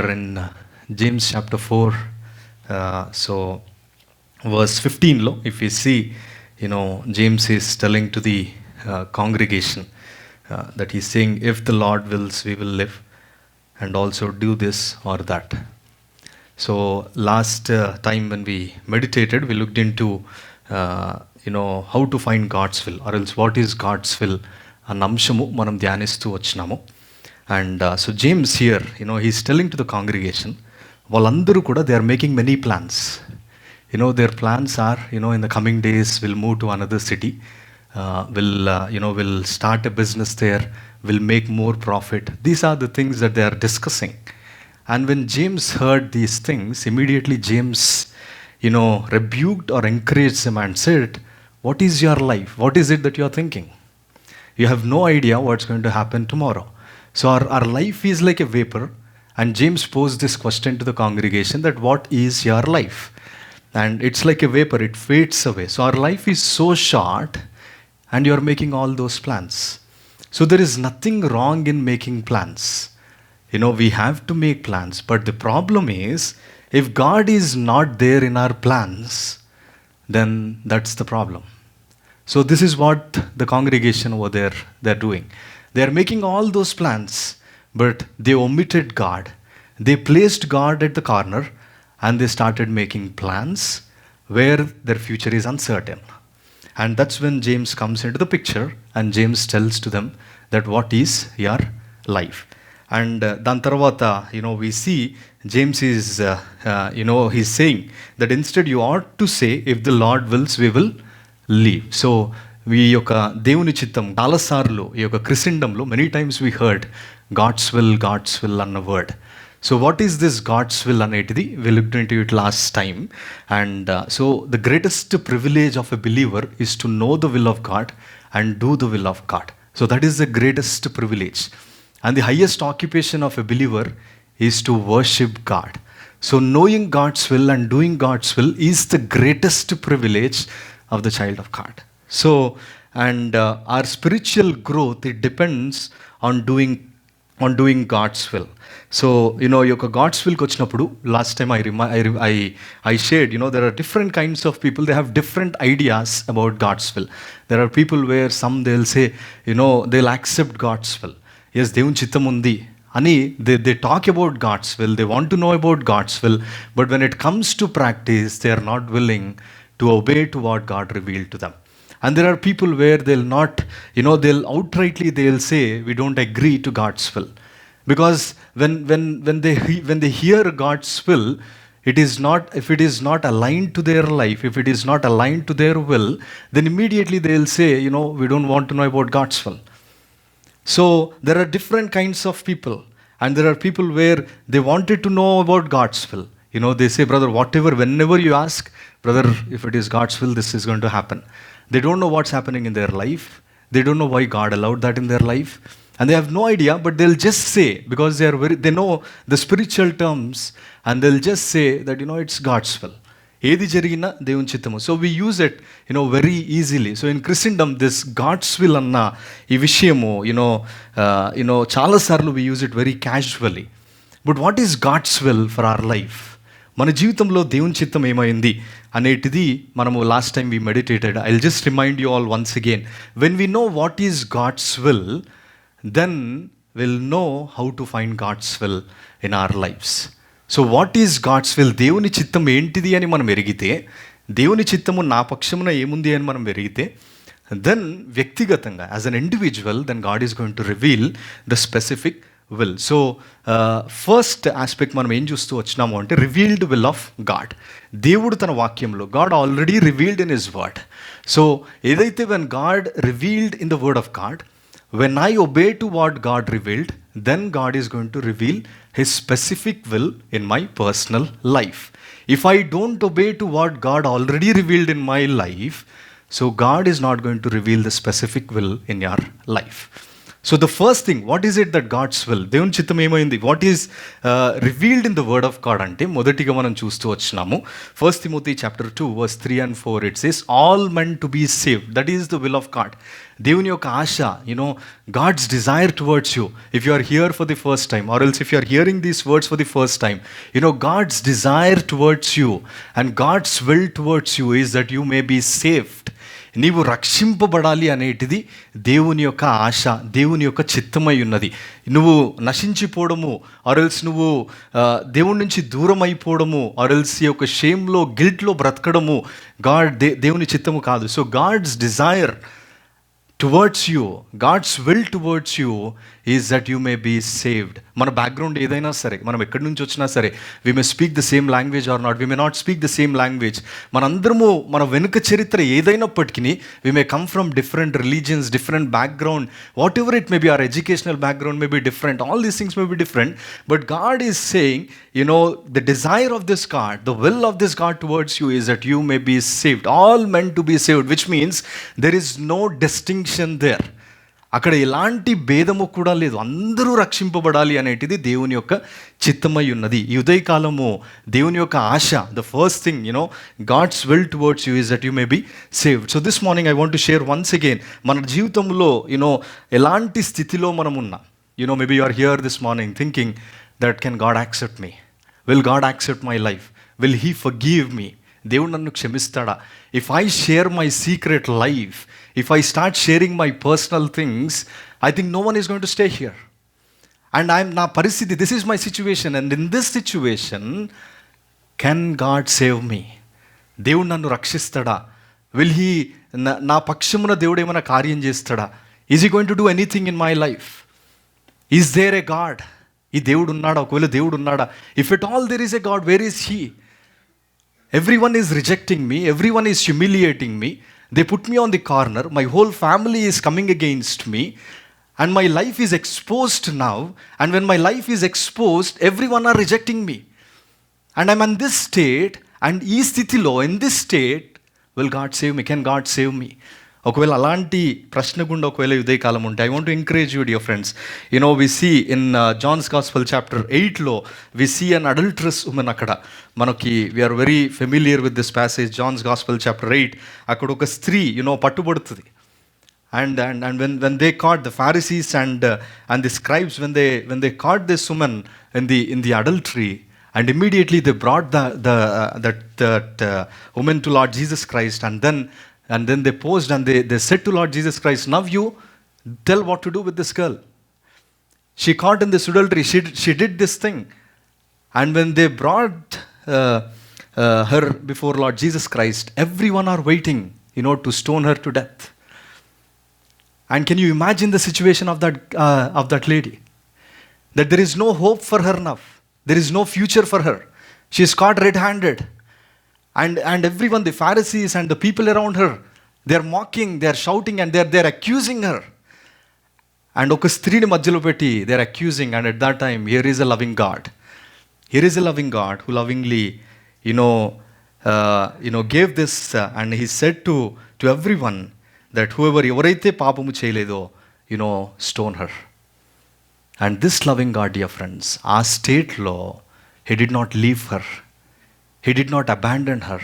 are in James chapter 4. So, verse 15, if we see, James is telling to the congregation that he's saying, if the Lord wills, we will live and also do this or that. So, last time when we meditated, we looked into, how to find God's will, or else what is God's will అన్న అంశము మనం ధ్యానిస్తూ వచ్చినాము. And so James here he's telling to the congregation, వాళ్ళందరూ కూడా they are making many plans. Their plans are in the coming days will move to another city, will start a business there, will make more profit. These are the things that they are discussing. And when James heard these things, immediately James, rebuked or encouraged him and said, what is your life? What is it that you are thinking? You have no idea what's going to happen tomorrow. So our life is like a vapor. And James posed this question to the congregation that what is your life? And it's like a vapor, it fades away. So our life is so short and you are making all those plans. So there is nothing wrong in making plans. We have to make plans. But the problem is, if God is not there in our plans, then that's the problem. So this is what the congregation over there, they're doing. They are making all those plans, but they omitted God. They placed God at the corner and they started making plans where their future is uncertain. And that's when James comes into the picture and James tells to them that what is your life. And dan tarvata, we see James is, he's saying that instead you ought to say, if the Lord wills, we will live. So, ఈ యొక్క దేవుని చిత్తం చాలాసార్లు ఈ యొక్క క్రిస్టెండంలో many times we heard God's will అన్న word. So what is this God's will అనేటిది we looked into it last time. And so the greatest privilege of a believer is to know the will of God and do the will of God. So that is the greatest privilege. And the highest occupation of a believer is to worship God. So knowing God's will and doing God's will is the greatest privilege of the child of God. So, and our spiritual growth, it depends on doing God's will. So, యొక్క God's will కొచ్చినప్పుడు last time I shared, there are different kinds of people, they have different ideas about God's will. There are people where some they'll say, they'll accept God's will. Yes, దేవుని చిత్తం ఉంది అని they talk about God's will, they want to know about God's will, but when it comes to practice they are not willing to obey to what God revealed to them. And there are people where they'll not, they'll outrightly they'll say, we don't agree to God's will. Because when they hear God's will, it is not, if it is not aligned to their life, if it is not aligned to their will, then immediately they'll say, we don't want to know about God's will. So there are different kinds of people, and there are people where they wanted to know about God's will. They say, brother, whenever you ask, brother, if it is God's will, this is going to happen. They don't know what's happening in their life. They don't know why God allowed that in their life. And they have no idea, but they'll just say, because they know the spiritual terms, and they'll just say that, it's God's will. ఏది జరిగినా దేవుని చిత్తము. So we use it very easily. So in Christendom this God's will అన్న ఈ విషయము చాలాసార్లు we use it very casually. But what is God's will for our life? మన జీవితంలో దేవుని చిత్తం ఏమైంది అనేటిది మనము last time we meditated. I will just remind you all once again. When we know what is God's will, then will know how to find God's will in our lifes. So what is God's will? దేవుని చిత్తం ఏంటిది అని మనం ఎరిగితే, దేవుని చిత్తము నా పక్షమున ఏముంది అని మనం ఎరిగితే, దెన్ వ్యక్తిగతంగా as an individual, then God is going to reveal the specific will. So first aspect మనం ఏం చూస్తూ వచ్చినాము అంటే రివీల్డ్ విల్ ఆఫ్ గాడ్. దేవుడు తన వాక్యంలో, God already revealed in his word. So ఏదైతే when God revealed in the word of God, when I obey to what God revealed, then God is going to reveal His specific will in my personal life. If I don't obey to what God already revealed in my life, so God is not going to reveal the specific will in your life. So the first thing, what is it that God's will, దేవుని చిత్తం ఏమైంది, what is revealed in the word of God అంటే మొదటిగా మనం చూస్తూ వచ్చినాము. 1 Timothy chapter 2 verse 3 and 4 it says all men to be saved, that is the will of God. దేవుని యొక్క ఆశ, God's desire towards you, if you are here for the first time or else if you are hearing these words for the first time, God's desire towards you and God's will towards you is that you may be saved. నీవు రక్షింపబడాలి అనేటిది దేవుని యొక్క ఆశ, దేవుని యొక్క చిత్తమై ఉన్నది. నువ్వు నశించిపోవడము ఆర్ఎల్స్ నువ్వు దేవుని నుంచి దూరం అయిపోవడము ఆర్ఎల్స్ ఈ యొక్క షేమ్లో గిల్ట్లో బ్రతకడము దేవుని చిత్తము కాదు. So God's desire towards you, God's will towards you is that you may be saved. మన బ్యాక్గ్రౌండ్ ఏదైనా సరే, మనం ఎక్కడి నుంచి వచ్చినా సరే, we may speak the same language or not, we may not speak the same language, మనందరము మన వెనుక చరిత్ర ఏదైనప్పటికీ we may come from different religions, different background, whatever it may be, our educational background may be different, all these things may be different, but God is saying, the desire of this God, the will of this God towards you is that you may be saved, all meant to be saved, which means there is no distinction there. అక్కడ ఎలాంటి భేదము కూడా లేదు, అందరూ రక్షింపబడాలి అనేటిది దేవుని యొక్క చిత్తమై ఉన్నది. ఈ ఉదయకాలము దేవుని యొక్క ఆశ, the first thing God's will towards you is that you may be saved. So this morning I want to share once again, మన జీవితంలో ఎలాంటి స్థితిలో మనం ఉన్నా, maybe you are here this morning thinking that can God accept me, will God accept my life, will he forgive me, దేవుడు నన్ను క్షమిస్తాడా, if I share my secret life, if I start sharing my personal things, I think no one is going to stay here. And na paristhiti, this is my situation, and in this situation, can God save me? దేవుడు నన్ను రక్షిస్తాడా, will he నా పక్షమున దేవుడు ఏమైనా కార్యం చేస్తాడా, is he going to do anything in my life, is there a God, ఈ దేవుడు ఉన్నాడా, ఒకవేళ దేవుడు ఉన్నాడా, if at all there is a God, where is he? Everyone is rejecting me, everyone is humiliating me, they put me on the corner, my whole family is coming against me, and my life is exposed now, and when my life is exposed, everyone are rejecting me, and I'm in this state, and ee sthitilo, in this state, will God save me? Can God save me? ఒకవేళ అలాంటి ప్రశ్న గుండా ఒకవేళ ఉదయకాలం ఉంటే, I want to encourage you dear friends. We see in John's gospel chapter 8లో we see an adulterous woman. అక్కడ మనకి we are very familiar with this passage, John's gospel chapter 8. అక్కడ ఒక స్త్రీ పట్టుబడుతుంది. And when they caught the Pharisees and the scribes, when they caught this woman in the adultery, and immediately they brought that woman to Lord Jesus Christ, and then they posed and they said to Lord Jesus Christ, now you tell what to do with this girl. She caught in this adultery, she did this thing. And when they brought her before Lord Jesus Christ, everyone are waiting, to stone her to death. And can you imagine the situation of that lady? That there is no hope for her now. There is no future for her. She is caught red-handed. And everyone, the Pharisees and the people around her, they are mocking, they are shouting, and they are accusing her. And oka strini madhyalo petti they are accusing, and at that time, here is a loving God. Here is a loving God who lovingly, gave this, and he said to everyone that whoever evaraithe paapamu cheyaledo, stone her. And this loving God, dear friends, our state law, he did not leave her. He did not abandon her.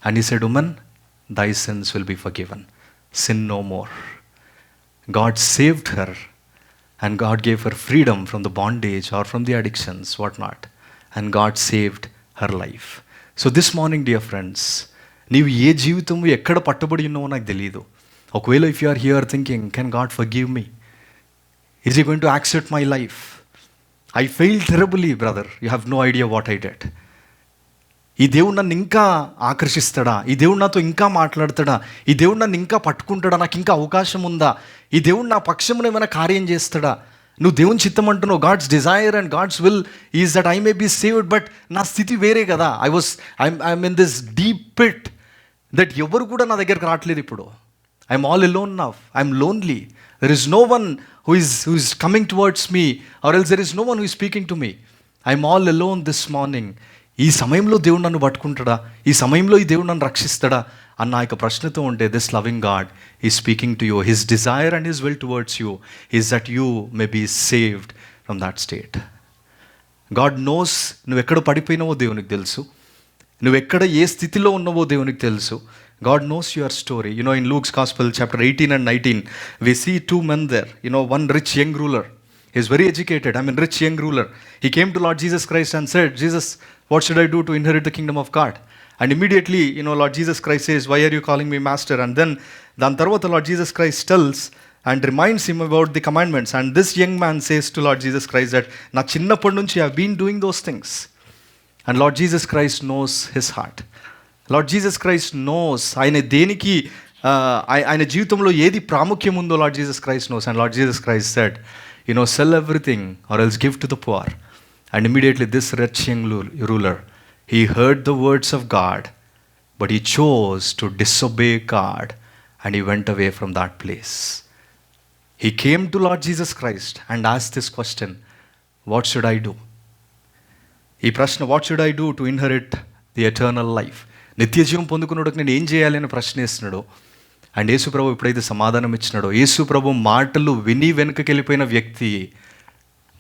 And he said, woman, thy sins will be forgiven. Sin no more. God saved her, and God gave her freedom from the bondage or from the addictions, whatnot. And God saved her life. So this morning, dear friends, నీవు ఏ జీవితము ఎక్కడ పట్టుబడి ఉన్నావో నాకు తెలియదు. ఒకవేళ if you are here thinking, can God forgive me? Is he going to accept my life? I fail terribly brother, you have no idea what I did. ఈ దేవుడు నన్ను ఇంకా ఆకర్షిస్తాడా? ఈ దేవుడు నాతో ఇంకా మాట్లాడతాడా? ఈ దేవుడు నన్ను ఇంకా పట్టుకుంటాడా? నాకు ఇంకా అవకాశం ఉందా? ఈ దేవుడు నా పక్షమున ఏమైనా కార్యం చేస్తాడా? నువ్వు దేవుని చిత్తం అంటున్నావు, God's desire and God's will is that I may be saved. But నా స్థితి వేరే కదా. I'm in this deep pit that ఎవరు కూడా నా దగ్గరకు రావట్లేదు ఇప్పుడు. I'm all alone now. I'm lonely. There is no one who is coming towards me, or else there is no one who is speaking to me. I'm all alone this morning. ఈ సమయంలో దేవుడు నన్ను పట్టుకుంటాడా? ఈ సమయంలో ఈ దేవుడు నన్ను రక్షిస్తాడా? అన్న ఆ యొక్క ప్రశ్నతో ఉంటే, this loving God is speaking to you. His desire and his will towards you is that you may be saved from that state. God knows నువ్వు ఎక్కడ పడిపోయినావో దేవునికి తెలుసు, నువ్వు ఎక్కడ ఏ స్థితిలో ఉన్నావో దేవునికి తెలుసు. God knows your story. In Luke's Gospel, chapter 18 and 19, we see two men there. One rich young ruler. He is very educated. Rich young ruler. He came to Lord Jesus Christ and said, Jesus, what should I do to inherit the kingdom of God? And immediately, Lord Jesus Christ says, why are you calling me master? And then, the Lord Jesus Christ tells and reminds him about the commandments. And this young man says to Lord Jesus Christ that, na chinnapadu nunchi I have been doing those things. And Lord Jesus Christ knows his heart. Lord Jesus Christ knows ఆయన దేనికి ఆయన జీవితంలో ఏది ప్రాముఖ్యం ఉందో Lord Jesus Christ knows. And Lord Jesus Christ said, sell everything or else give to the poor. And immediately this rich young ruler, he heard the words of God, but he chose to disobey God and he went away from that place. He came to Lord Jesus Christ and asked this question, what should I do? ఈ ప్రశ్న, what should I do to inherit the eternal life? నిత్య జీవం పొందుకున్నోడికి నేను ఏం చేయాలి అని ప్రశ్నిస్తున్నాడు. And యేసుప్రభు ఎప్పుడైతే సమాధానం ఇచ్చినాడో, యేసుప్రభు మాటలు విని వెనుకకి వెళ్ళిపోయిన వ్యక్తి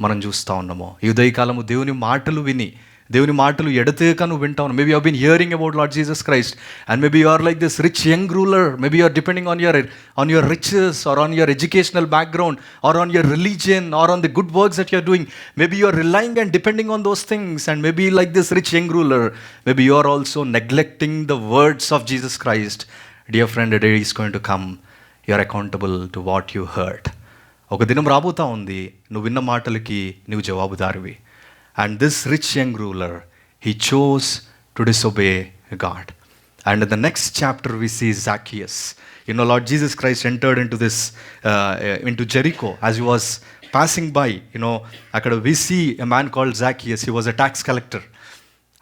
మనం చూస్తూ ఉన్నామో. ఈ ఉదయకాలము దేవుని మాటలు విని, దేవుని మాటలు ఎడతేక నువ్వు వింటా ఉన్నావు. Maybe you been hearing about Lord Jesus Christ and maybe you are like this rich young ruler. Maybe you are depending on your riches or on your educational background or on your religion or on the good works that you are doing. Maybe you are relying and depending on those things, and maybe like this rich young ruler, maybe you are also neglecting the words of Jesus Christ. Dear friend, a day is going to come, you are accountable to what you heard. ఒక దినం రాబోతా ఉంది, నువ్వు విన్న మాటలకి నువ్వు జవాబుదారివి. And this rich young ruler, he chose to disobey God. And in the next chapter we see Zacchaeus. Lord Jesus Christ entered into Jericho. As he was passing by, akkada we see a man called Zacchaeus. He was a tax collector.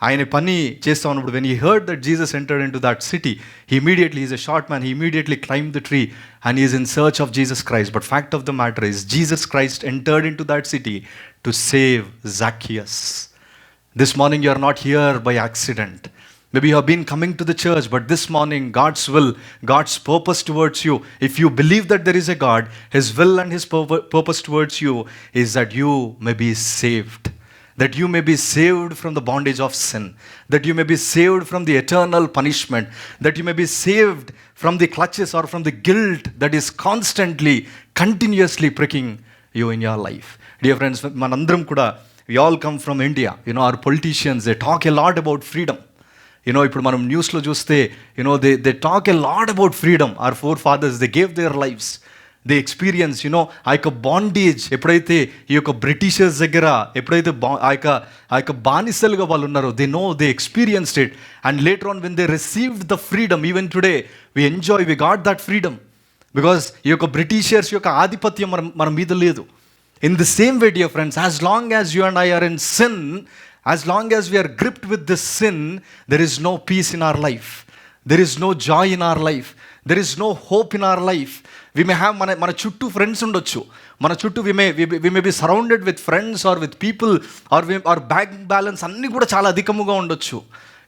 ఆయన పని చేస్తూ ఉన్నప్పుడు, when he heard that Jesus entered into that city, he's a short man, he immediately climbed the tree and he is in search of Jesus Christ. But fact of the matter is, Jesus Christ entered into that city to save Zacchaeus. This morning you are not here by accident. Maybe you have been coming to the church, but this morning God's will, God's purpose towards you, if you believe that there is a God, his will and his purpose towards you is that you may be saved. That you may be saved from the bondage of sin, that you may be saved from the eternal punishment, that you may be saved from the clutches or from the guilt that is constantly, continuously pricking you in your life. Dear friends, manandram kuda, we all come from India. Our politicians, they talk a lot about freedom. ఇప్పుడు మనం న్యూస్లో చూస్తే, they talk a lot about freedom. Our forefathers, they gave their lives. They experience ఆ యొక్క bondage ఎప్పుడైతే ఈ యొక్క Britishers దగ్గర ఎప్పుడైతే ఆ యొక్క బానిసలుగా వాళ్ళు ఉన్నారో, they experienced it. And later on when they received the freedom, even today we got that freedom because ఈ యొక్క బ్రిటిషర్స్ యొక్క ఆధిపత్యం మన మీద లేదు. In the same way dear friends, as long as you and I are in sin, as long as we are gripped with this sin, there is no peace in our life, there is no joy in our life, there is no hope in our life. We may have మన చుట్టూ friends ఉండొచ్చు, మన చుట్టూ we may be surrounded with friends or with people or bank balance అన్నీ కూడా చాలా అధికముగా ఉండొచ్చు.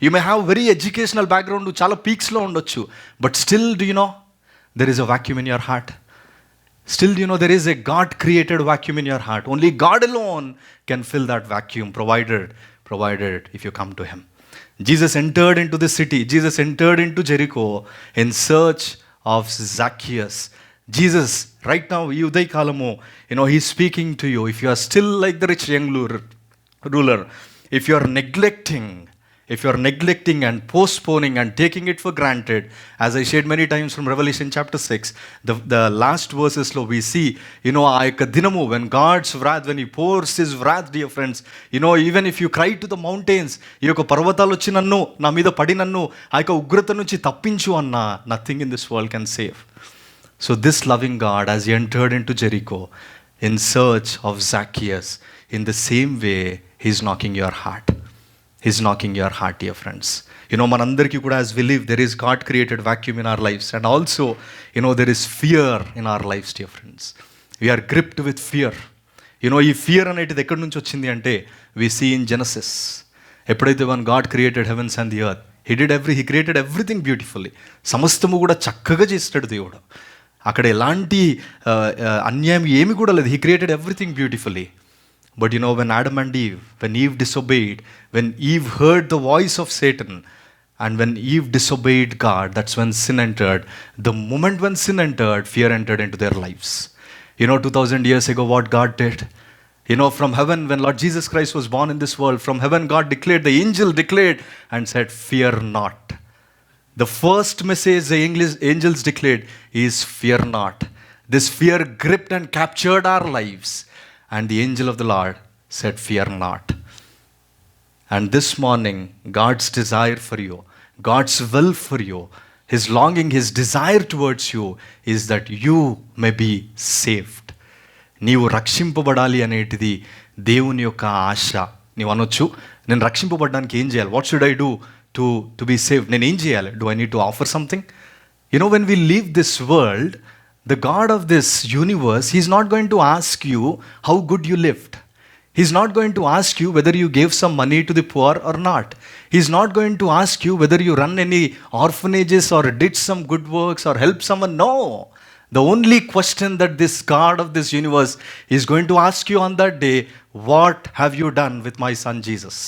You may have very educational background, చాలా పీక్స్లో ఉండొచ్చు. But still do you know there is a vacuum in your heart. Still, there is a God-created vacuum in your heart. Only God alone can fill that vacuum, provided if you come to Him. Jesus entered into the city. Jesus entered into Jericho in search of Zacchaeus. Jesus, right now, Uday Kalamu, He's speaking to you. If you are still like the rich young ruler, if you are neglecting and postponing and taking it for granted, as I shared many times from Revelation chapter 6, the last verses lo we see, aa yokka dinamu when God's wrath, when He pours His wrath, dear friends, even if you cry to the mountains, ee yokka parvatalu వచ్చి నన్ను నా మీద పడి నన్ను ఆ యొక్క ఉగ్రత నుంచి తప్పించు అన్నా, nothing in this world can save. So this loving God, as He entered into Jericho in search of Zacchaeus, in the same way He's knocking your heart. He's knocking your heart, dear friends. Manandariki kuda, as we live, there is God created vacuum in our lives, and also there is fear in our lives, dear friends. We are gripped with fear. ఈ fear అనేది ఎక్కడి నుంచి వచ్చింది అంటే, we see in Genesis, ఎప్పుడైతే when God created heavens and the earth, he created everything beautifully. సమస్తము కూడా చక్కగా చేస్తాడు దేవుడు. అక్కడ ఎలాంటి అన్యాయం ఏమి కూడా లేదు. He created everything beautifully. But when Adam and Eve, when Eve disobeyed, when Eve heard the voice of Satan, and when Eve disobeyed God, that's when sin entered. The moment when sin entered, fear entered into their lives. 2000 years ago, what God did? From heaven, when Lord Jesus Christ was born in this world, from heaven God declared, the angel declared and said, fear not. The first message the angels declared is fear not. This fear gripped and captured our lives. And the angel of the Lord said, fear not. And this morning, God's desire for you, God's will for you, His longing, His desire towards you is that you may be saved. నీవు రక్షింపబడాలి అనేటిది దేవుని యొక్క ఆశ. నీవు అనొచ్చు, నేను రక్షింపబడడానికి ఏం చేయాలి? What should I do to be saved? నేను ఏం చేయాలి? Do I need to offer something? When we leave this world, the God of this universe, He's not going to ask you how good you lived. He's not going to ask you whether you gave some money to the poor or not. He's not going to ask you whether you run any orphanages or did some good works or helped someone. No. The only question that this God of this universe is going to ask you on that day, what have you done with my son Jesus?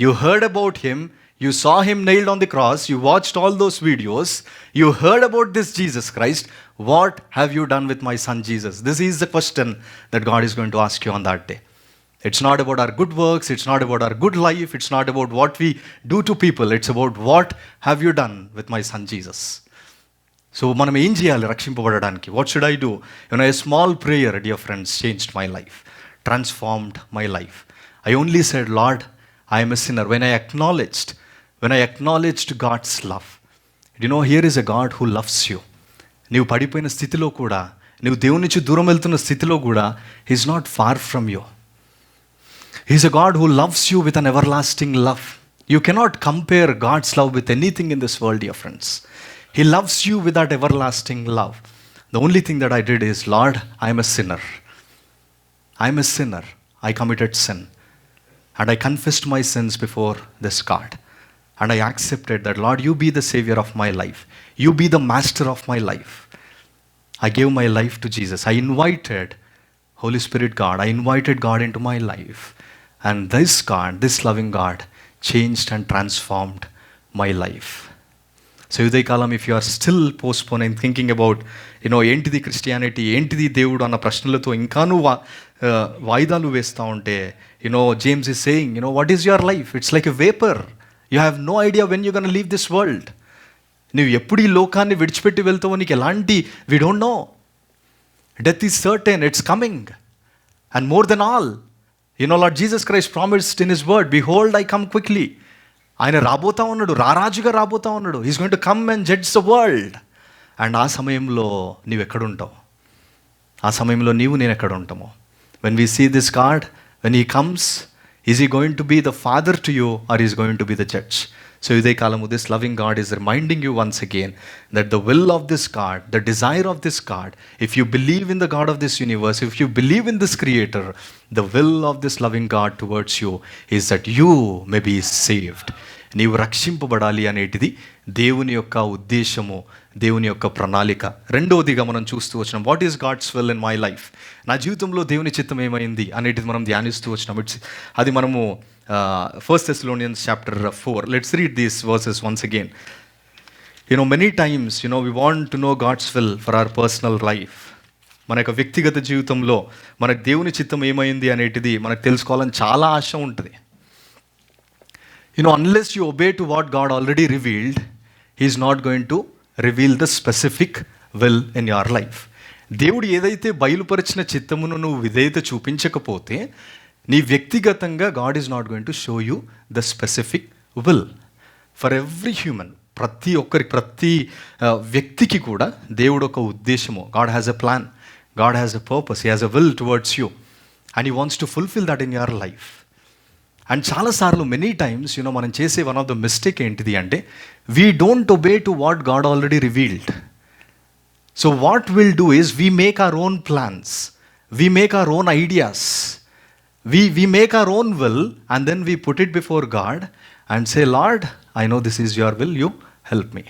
You heard about Him. You saw Him nailed on the cross. You watched all those videos. You heard about this Jesus Christ. What have you done with my son Jesus? This is the question that God is going to ask you on that day. It's not about our good works. It's not about our good life. It's not about what we do to people. It's about what have you done with my son Jesus. So, మనం ఏం చేయాలి రక్షింపబడడానికి? What should I do? A small prayer, dear friends, changed my life, transformed my life. I only said, Lord, I am a sinner. When I acknowledged God's love. Here is a God who loves you. నీవు పడిపోయిన స్థితిలో కూడా, నీవు దేవుని నుంచి దూరం వెళ్తున్న స్థితిలో కూడా, He's not far from you. He's a God who loves you with an everlasting love. You cannot compare God's love with anything in this world, dear friends. He loves you with that everlasting love. The only thing that I did is, Lord, I am a sinner. I am a sinner. I committed sin. And I confessed my sins before this God. And I accepted that, Lord, you be the Savior of my life. You be the Master of my life. I gave my life to Jesus. I invited Holy Spirit God. I invited God into my life. And this God, this loving God, changed and transformed my life. So, Udayakalam, if you are still postponing, thinking about, ఏంటిది Christianity, ఏంటిది దేవుడు అన్న ప్రశ్నలతో ఇంకా నువ్వు వాయిదాలు వేస్తూ ఉంటే, James is saying, what is your life? It's like a vapor. You have no idea when you're going to leave this world. నువ్వు ఎప్పుడు ఈ లోకాన్ని విడిచిపెట్టి వెళ్తావో నీకు ఎలాంటి, we don't know. Death is certain, it's coming. And more than all, Lord Jesus Christ promised in His word, behold, I come quickly. ఆయన రాబోతా ఉన్నాడు, రారాజుగా రాబోతా ఉన్నాడు. He's going to come and judge the world. And ఆ సమయంలో నీవు ఎక్కడుంటావు? ఆ సమయంలో నేను ఎక్కడ ఉంటామో? When we see this God, when He comes, is He going to be the father to you or is He going to be the judge? So Udayakalamu, this loving God is reminding you once again that the will of this God, the desire of this God, if you believe in the God of this universe, if you believe in this Creator, the will of this loving God towards you is that you may be saved. నీవు రక్షింపబడాలి అనేటిది దేవుని యొక్క ఉద్దేశము, దేవుని యొక్క ప్రణాళిక. రెండవదిగా మనం చూస్తూ వచ్చినాం, what is God's will in my life? నా జీవితంలో దేవుని చిత్తం ఏమైంది అనేటిది మనం ధ్యానిస్తూ వచ్చినాం. అది మనము 1 Thessalonians chapter 4. Let's read these verses once again. Many times, we want to know God's will for our personal life. మన యొక్క వ్యక్తిగత జీవితంలో మనకు దేవుని చిత్తం ఏమైంది అనేటిది మనకు తెలుసుకోవాలని చాలా ఆశ ఉంటుంది. Unless you obey to what God already revealed, He is not going to reveal the specific will in your life. దేవుడు ఏదైతే బయలుపరిచిన చిత్తమును నువ్వు విధేయత చూపించకపోతే, నీ వ్యక్తిగతంగా God is not going to show you the specific will. For every human, ప్రతి వ్యక్తికి కూడా దేవుడు ఒక ఉద్దేశము. God has a plan. God has a purpose. He has a will towards you. And He wants to fulfill that in your life. And చాలాసార్లు many times మనం చేసే one of the mistake ఏంటిది అంటే, we don't obey to what God already revealed. So what will do is we make our own plans, we make our own ideas, we make our own will and then we put it before God and say lord, I know this is your will, you help me.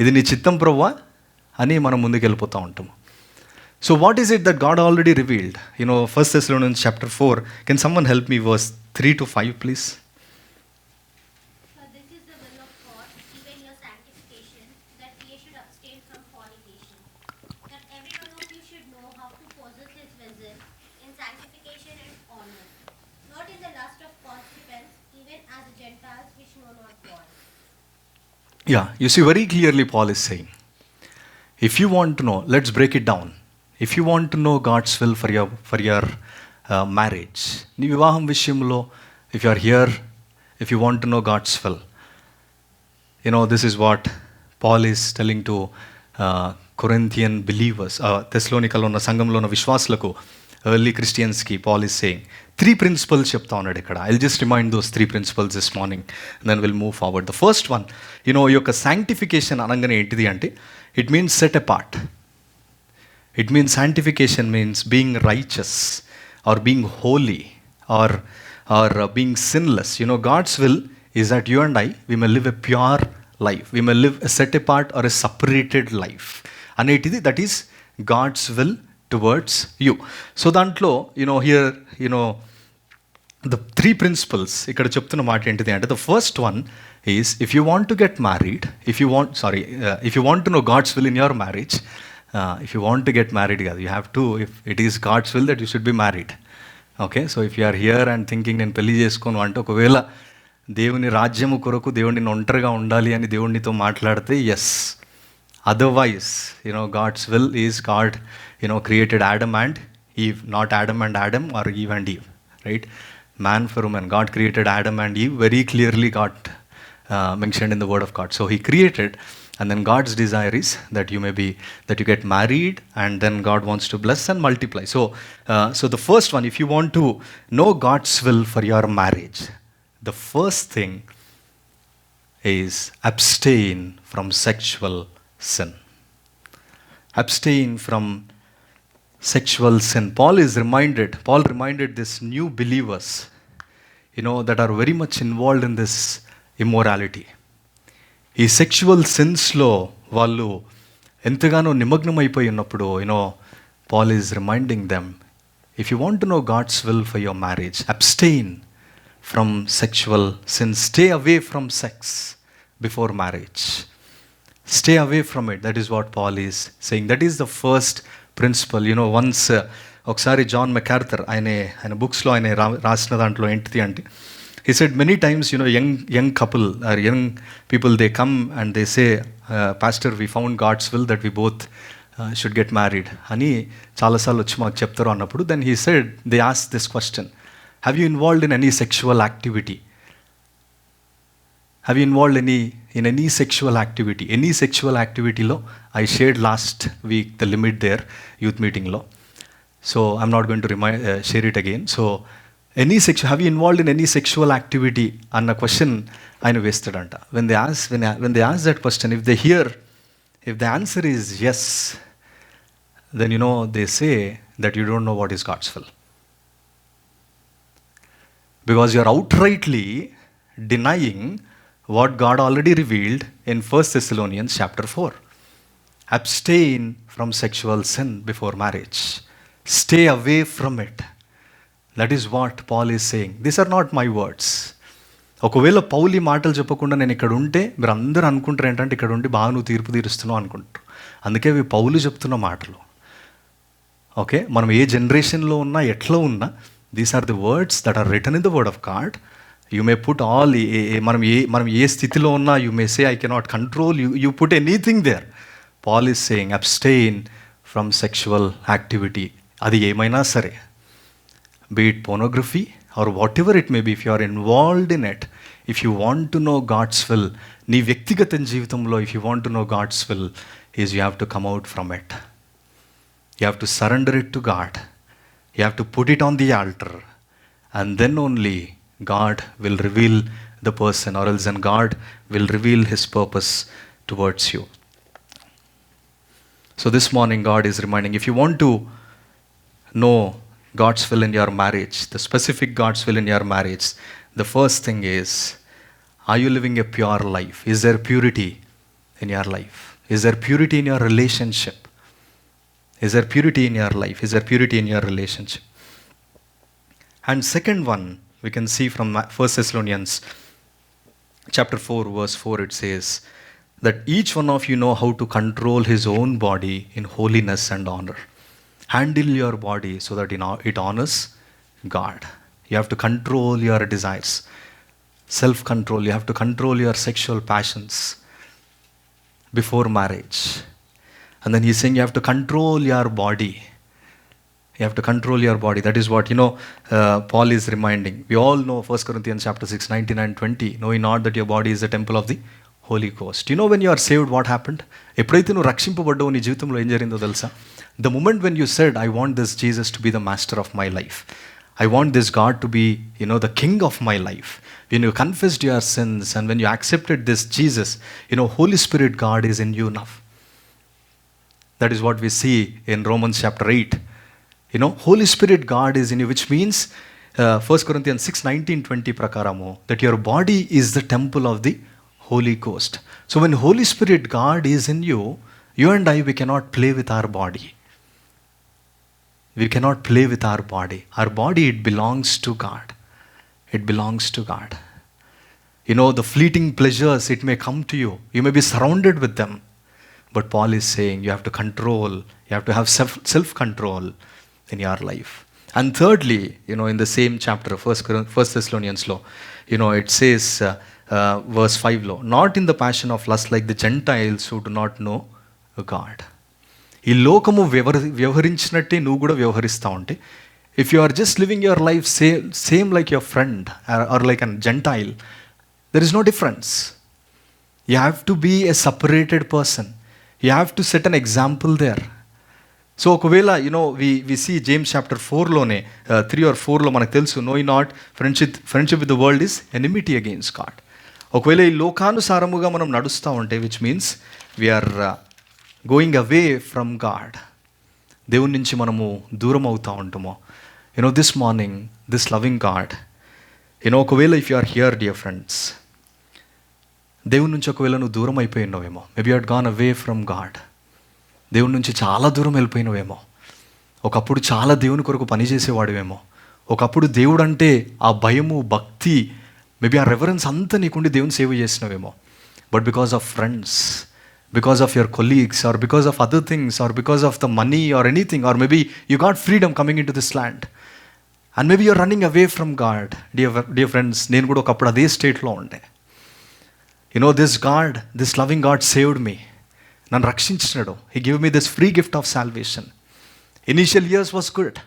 ఇది నీ చిత్తం ప్రభువా అని మనం ముందుకు వెళ్ళిపోతూ ఉంటాము. So what is it that God already revealed? 1 Thessalonians chapter 4. Can someone help me verse 3 to 5, please? For this is the will of God, even your sanctification, that ye should abstain from fornication. That every one of you should know how to possess his vessel in sanctification and honor, not in the lust of concubines, even as the Gentiles which know not God. Yeah, you see very clearly Paul is saying, if you want to know, let's break it down. If you want to know God's will for your marriage, నీ వివాహం విషయంలో, if you are here, if you want to know God's will, this is what Paul is telling to Corinthian believers, తెస్సలోనికలో ఉన్న సంఘంలో ఉన్న విశ్వాసులకు, early క్రిస్టియన్స్కి Paul is saying 3 principles చెప్తా ఉన్నాడు ఇక్కడ. I just remind those 3 principles this morning, then will move forward. The first one, ఈ యొక్క సాంక్టిఫికేషన్ అనగానే ఏంటిది అంటే, it means set apart. It means sanctification means being righteous or being holy or being sinless. God's will is that you and I, we may live a pure life. We may live a set apart or a separated life. And that is God's will towards you. So dantlo, here, the 3 principles, ikkada cheptunna maata entidi ante, the first one is, if you want to get married, if you want to know God's will in your marriage, if you want to get married, you have to, if it is God's will that you should be married. Okay, so if you are here and thinking నేను పెళ్లి చేసుకోను అంటే, ఒకవేళ దేవుని రాజ్యము కొరకు దేవుడిని ఒంటరిగా ఉండాలి అని దేవుడినితో మాట్లాడితే, yes. Otherwise God's will is God created Adam and Eve, not Adam and Adam or Eve and Eve, right? Man for woman. God created Adam and Eve, very clearly got mentioned in the word of God. So he created, and then God's desire is that that you get married, and then God wants to bless and multiply. So the first one, if you want to know God's will for your marriage, the first thing is abstain from sexual sin. Abstain from sexual sin. Paul reminded this new believers, that are very much involved in this immorality. ఈ sexual సెన్స్లో వాళ్ళు ఎంతగానో నిమగ్నం అయిపోయి ఉన్నప్పుడు, Paul is reminding them, if you want to know God's will for your marriage, abstain from sexual sense. Stay away from sex before marriage. Stay away from it. That is what Paul is saying. That is the first principle. Once ఒకసారి John MacArthur ఆయన బుక్స్లో ఆయన రాసిన దాంట్లో ఏంటిది అంటే, he said many times, young couple or young people, they come and they say, pastor, we found God's will that we both should get married అని చాలాసార్లు వచ్చి మాకు చెప్తారు అన్నప్పుడు, then he said, they asked this question, have you involved in any sexual activity? Have you involved in any sexual activity? Any sexual activity lo, I shared last week the limit there, youth meeting lo. So I'm not going to share it again. So have you involved in any sexual activity అన్న question ఆయన వేస్తాడంట. when they ask that question, if the answer is yes, then they say that you don't know what is God's will, because you are outrightly denying what God already revealed in 1 Thessalonians chapter 4. Abstain from sexual sin before marriage. Stay away from it. That is what Paul is saying. These are not my words. ఒకవేళ పౌలు ఈ మాటలు చెప్పకుండా నేను ఇక్కడ ఉంటే, మీరు అందరూ అనుకుంటారు ఏంటంటే, ఇక్కడ ఉండి బాగా నువ్వు తీర్పు తీరుస్తున్నావు అనుకుంటారు. అందుకే ఇవి పౌలు చెప్తున్న మాటలు. ఓకే, మనం ఏ జనరేషన్లో ఉన్నా, ఎట్లా ఉన్నా, these are the words that are written in the word of God. You may put all, మనం ఏ స్థితిలో ఉన్నా, you may say I cannot control, you put anything there. Paul is saying abstain from sexual activity. అది ఏమైనా సరే, be it pornography or whatever it may be, if you are involved in it, if you want to know God's will, నీ వ్యక్తిగత జీవితంలో, if you want to know God's will, is you have to come out from it. You have to surrender it to God. You have to put it on the altar, and then only God will reveal the person, or else then God will reveal his purpose towards you. So this morning God is reminding, if you want to know God's will in your marriage, the specific God's will in your marriage, The first thing is, are you living a pure life? Is there purity in your life? Is there purity in your relationship? Is there purity in your life? Is there purity in your relationship? And second one, we can see from 1 Thessalonians chapter 4, verse 4, it says that each one of you know how to control his own body in holiness and honor. Handle your body so that it honors God. You have to control your desires. Self-control. You have to control your sexual passions before marriage. And then he's saying you have to control your body. You have to control your body. That is what, Paul is reminding. We all know 1 Corinthians chapter 6, 19 and 20. Knowing not that your body is the temple of the Holy Ghost. You know when you are saved, what happened? ఎప్పుడైతే నువ్వు రక్షింపబడ్డావు నీ జీవితంలో ఏం జరిగిందో తెలుసా? The moment when you said, I want this Jesus to be the master of my life. I want this God to be, the king of my life. When you confessed your sins and when you accepted this Jesus, Holy Spirit God is in you now. That is what we see in Romans chapter 8. Holy Spirit God is in you, which means 1 Corinthians 6, 19, 20 prakaramu, that your body is the temple of the Holy Ghost. So when Holy Spirit God is in you, you and I, we cannot play with our body. We cannot play with our body. Our body, it belongs to God. It belongs to God. The fleeting pleasures, it may come to you. You may be surrounded with them. But Paul is saying you have to control, you have to have self-control in your life. And thirdly, in the same chapter, 1 Thessalonians law, it says, verse 5 law, not in the passion of lust like the Gentiles who do not know God. ఈ లోకము వ్యవహరించినట్టే నువ్వు కూడా వ్యవహరిస్తూ ఉంటే, if you are just living your life same like your friend or like an gentile, there is no difference. You have to be a separated person. You have to set an example there. So ఒకవేళ we see James chapter 4లోనే 3 or 4లో మనకు తెలుసు, no not friendship with the world is enmity against God. ఒకవేళ ఈ లోకానుసారముగా మనం నడుస్తూ ఉంటే, which means we are going away from God, దేవుని నుంచి మనము దూరం అవుతూ ఉంటామో. This morning, this loving God, ఒకవేళ if you are here dear friends, దేవుని నుంచి ఒకవేళ నువ్వు దూరం అయిపోయినావేమో, maybe you had gone away from God. దేవుని నుంచి చాలా దూరం వెళ్ళిపోయినవేమో. ఒకప్పుడు చాలా దేవుని కొరకు పనిచేసేవాడివేమో. ఒకప్పుడు దేవుడు అంటే ఆ భయము, భక్తి, మేబీ ఆ రెఫరెన్స్ అంతా నీకుండి దేవుని సేవ చేసినవేమో. But because of friends, because of your colleagues, or because of other things, or because of the money or anything, or maybe you got freedom coming in to this land and maybe you're running away from God. Dear friends, నేను కూడా ఒకప్పుడు అదే స్టేట్లో ఉండే. This God, this loving God saved me. నన్ను రక్షించినాడు. He give me this free gift of salvation. Initial years was good,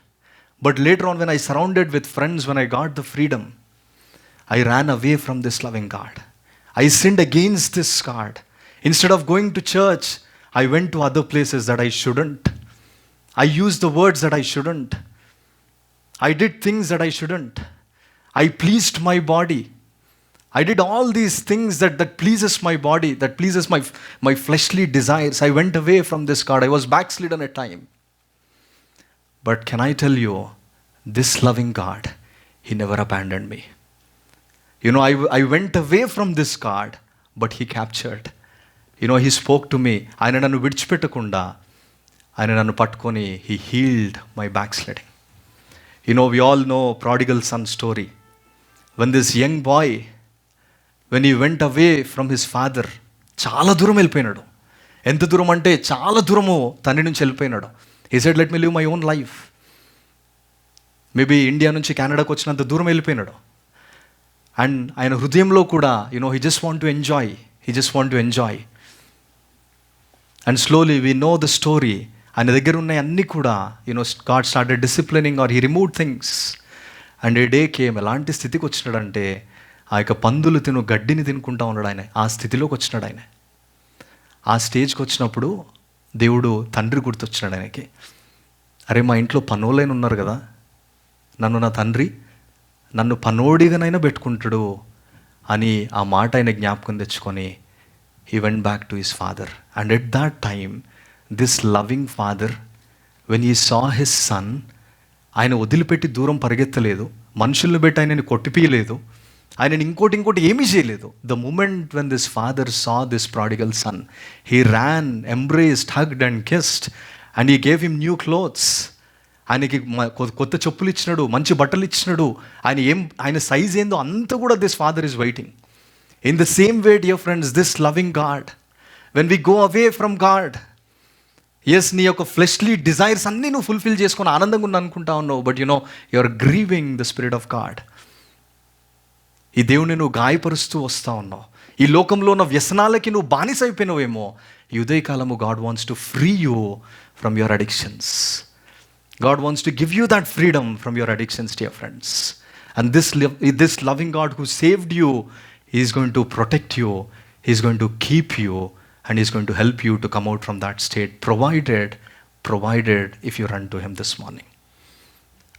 but later on when I surrounded with friends, when I got the freedom, I ran away from this loving God. I sinned against this God. Instead of going to church, I went to other places that I shouldn't. I used the words that I shouldn't. I did things that I shouldn't. I pleased my body. I did all these things that pleases my body, that pleases my fleshly desires. I went away from this God. I was backslidden at time. But can I tell you, this loving God, He never abandoned me. I went away from this God, but He captured. He spoke to me. ఆయన నన్ను విడిచిపెట్టకుండా ఆయన నన్ను పట్టుకొని He healed my backsliding. We all know prodigal son story. When this young boy, when he went away from his father, చాలా దూరం వెళ్ళిపోయినాడు. ఎంత దూరం అంటే చాలా దూరము తండ్రి నుంచి వెళ్ళిపోయినాడు. He said, let me live my own life. Maybe India నుంచి కెనడాకు వచ్చినంత దూరం వెళ్ళిపోయినాడు. అండ్ ఆయన హృదయంలో కూడా he just want to enjoy. And slowly we know the story. ఆయన దగ్గర ఉన్న అన్నీ కూడా God started disciplining or He removed things. And a day came, ఎలాంటి స్థితికి వచ్చినాడంటే, ఆ యొక్క పందులు గడ్డిని తినుకుంటా ఉన్నాడు ఆయన. ఆ స్థితిలోకి వచ్చినాడు ఆయన. ఆ స్టేజ్కి వచ్చినప్పుడు దేవుడు తండ్రి గుర్తొచ్చినాడు ఆయనకి. అరే, మా ఇంట్లో పనోళ్ళైన ఉన్నారు కదా, నా తండ్రి నన్ను పనోడిగానైనా పెట్టుకుంటాడు అని ఆ మాట ఆయన జ్ఞాపకం తెచ్చుకొని he went back to his father. And at that time, this loving father, when he saw his son, ఆయన వదిలిపెట్టి దూరం పరిగెత్తలేదు, మనుషుల్ని పెట్టి ఆయనని కొట్టిపీయలేదు, ఆయన ఇంకోటి ఏమీ చేయలేదు. The moment when this father saw this prodigal son, he ran, embraced, hugged and kissed and he gave him new clothes. ఆయనకి కొత్త చెప్పులు ఇచ్చినాడు, మంచి బట్టలు ఇచ్చినాడు. ఆయన సైజ్ ఏందో అంతా కూడా this father is waiting. In the same way dear friends, this loving God, when we go away from God, yes నీ యొక్క ఫ్లెష్లీ డిజైర్స్ అన్నీ నువ్వు ఫుల్ఫిల్ చేసుకొని ఆనందంగా అనుకుంటా ఉన్నావు, but you are grieving the spirit of God. ఈ దేవుని నువ్వు గాయపరుస్తూ వస్తూ ఉన్నావు. ఈ లోకంలో ఉన్న వ్యసనాలకి నువ్వు బానిస అయిపోయినావేమో. ఈ ఉదయకాలము God wants to free you from your addictions. God wants to give you that freedom from your addictions, dear friends. And this loving God who saved you, He is going to protect you, He is going to keep you, and He is going to help you to come out from that state, provided if you run to Him this morning.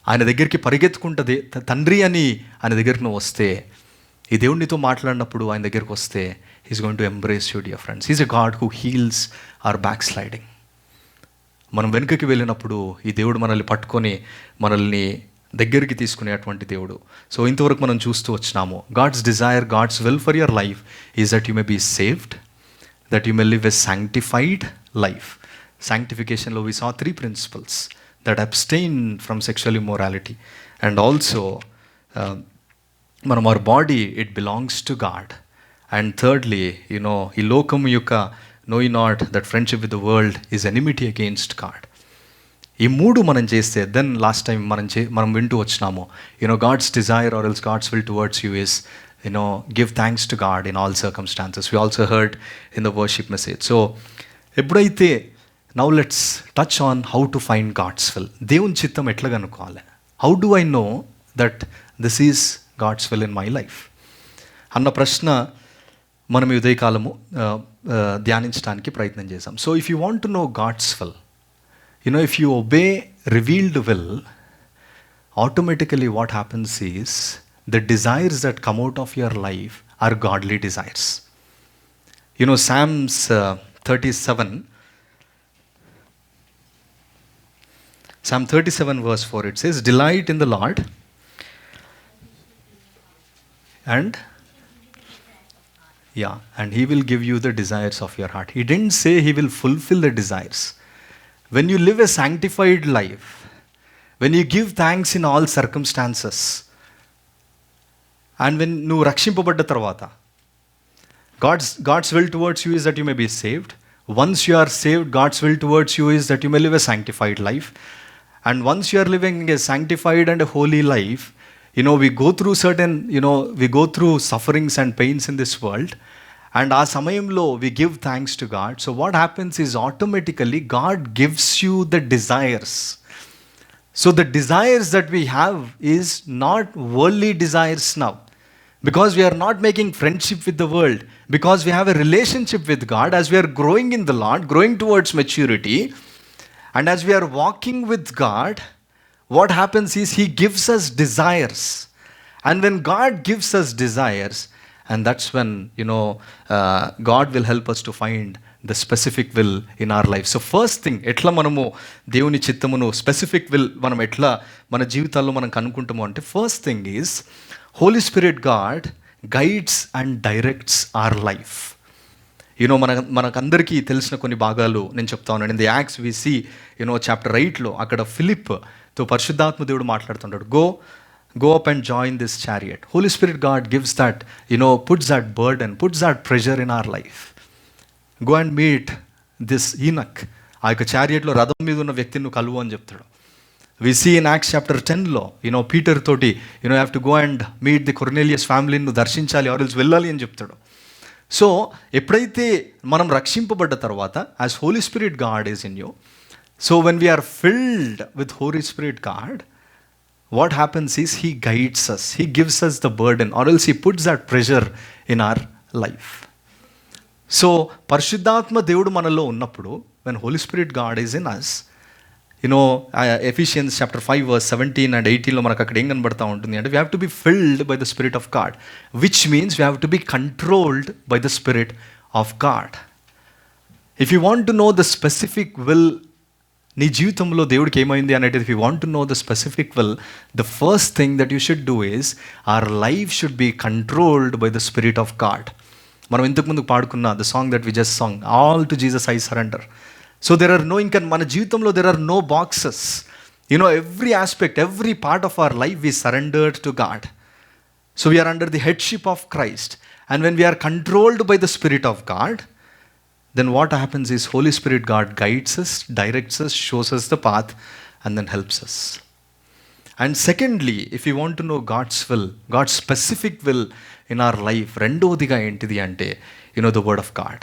ఆయన దగ్గరికి పరిగెత్తుకుంటుంది తండ్రి అని ఆయన దగ్గరికి నువ్వు వస్తే, ఈ దేవుడితో మాట్లాడినప్పుడు ఆయన దగ్గరికి వస్తే, He is going to embrace you, dear friends. He is a God who heals our backsliding. మనం వెనుకకి వెళ్ళినప్పుడు ఈ దేవుడు మనల్ని పట్టుకొని మనల్ని దగ్గరికి తీసుకునేటువంటి దేవుడు. సో ఇంతవరకు మనం చూస్తూ వచ్చినాము, God's desire, God's will for your life is that you may be saved, that you may live a sanctified life. Sanctificationలో we saw 3 principles that abstain from sexual immorality, and also our body, it belongs to God, and thirdly ఈ లోకము యొక్క know ye not that friendship with the world is enmity against God. ఈ 3 మనం చేస్తే, then last time మనం వింటూ వచ్చినాము, God's desire or else God's will towards you is give thanks to God in all circumstances. We also heard in the worship message. So ఎప్పుడైతే, now let's touch on how to find God's will. దేవుని చిత్తం ఎట్లా కనుక్కోవాలి? How do I know that this is God's will in my life? అన్న ప్రశ్న మనం ఈ ఉదయకాలము ధ్యానించడానికి ప్రయత్నం చేసాం. So if you want to know God's will, if you obey revealed will, automatically what happens is the desires that come out of your life are godly desires. Psalms 37, Psalm 37 verse 4, it says, delight in the Lord and He will give you the desires of your heart. He didn't say He will fulfill the desires. When you live a sanctified life, when you give thanks in all circumstances, and when you rakshimpadda tarvata, God's will towards you is that you may be saved. Once you are saved, God's will towards you is that you may live a sanctified life. And once you are living a sanctified and a holy life, we go through we go through sufferings and pains in this world, and our samayamlo we give thanks to God. So what happens is automatically God gives you the desires. So the desires that we have is not worldly desires now, because we are not making friendship with the world, because we have a relationship with God. As we are growing in the Lord, growing towards maturity, and as we are walking with God, what happens is He gives us desires. And when God gives us desires, and that's when God will help us to find the specific will in our life. So first thing, etla manamu దేవుని చిత్తమును specific will మనం ఎట్లా మన జీవితాల్లో మనం కనుక్కుంటాము అంటే, first thing is Holy Spirit God guides and directs our life. మనకందరికీ తెలిసిన కొన్ని భాగాలు నేను చెప్తా ఉన్నాను. In the Acts we see chapter 8లో అక్కడ ఫిలిప్తో పరిశుద్ధాత్మ దేవుడు మాట్లాడుతుంటాడు, go up and join this chariot. Holy Spirit God gives that, puts that burden, puts that pressure in our life. Go and meet this Enoch. ఆ యొక్క చారియట్లో రథం మీద ఉన్న వ్యక్తిని నువ్వు కలువు అని చెప్తాడు. We see in Acts chapter 10లో పీటర్ తోటి you have to go and meet the Cornelius family, నువ్వు దర్శించాలి ఆర్ ఎల్స్ వెళ్ళాలి అని చెప్తాడు. సో ఎప్పుడైతే మనం రక్షింపబడ్డ తర్వాత, as Holy Spirit God is in you, so when we are filled with Holy Spirit God, what happens is He guides us, He gives us the burden, or else He puts that pressure in our life. So పరిశుద్ధాత్మ దేవుడు మనలో ఉన్నప్పుడు, when Holy Spirit God is in us, Ephesians chapter 5 verse 17 and 18లో మనకు అక్కడ ఏం కనబడతా ఉంటుంది అంటే, we have to be filled by the Spirit of God, which means we have to be controlled by the Spirit of God. If you want to know the specific will నీ జీవితంలో దేవుడికి ఏమైంది అనేది if you want to know the specific will, the first thing that you should do is our life should be controlled by the spirit of God. మనం ఇంతకుముందు పాడుకున్న the song that we just sang, all to Jesus I surrender. So there are no, ఇంకా మన జీవితంలో there are no boxes. Every aspect, every part of our life we surrendered to God. So we're under the headship of Christ. And when we are controlled by the spirit of God, then what happens is Holy Spirit God guides us, directs us, shows us the path, and then helps us. And secondly, if you want to know God's will, God's specific will in our life, రెండోదిగా ఏంటిది అంటే the word of God.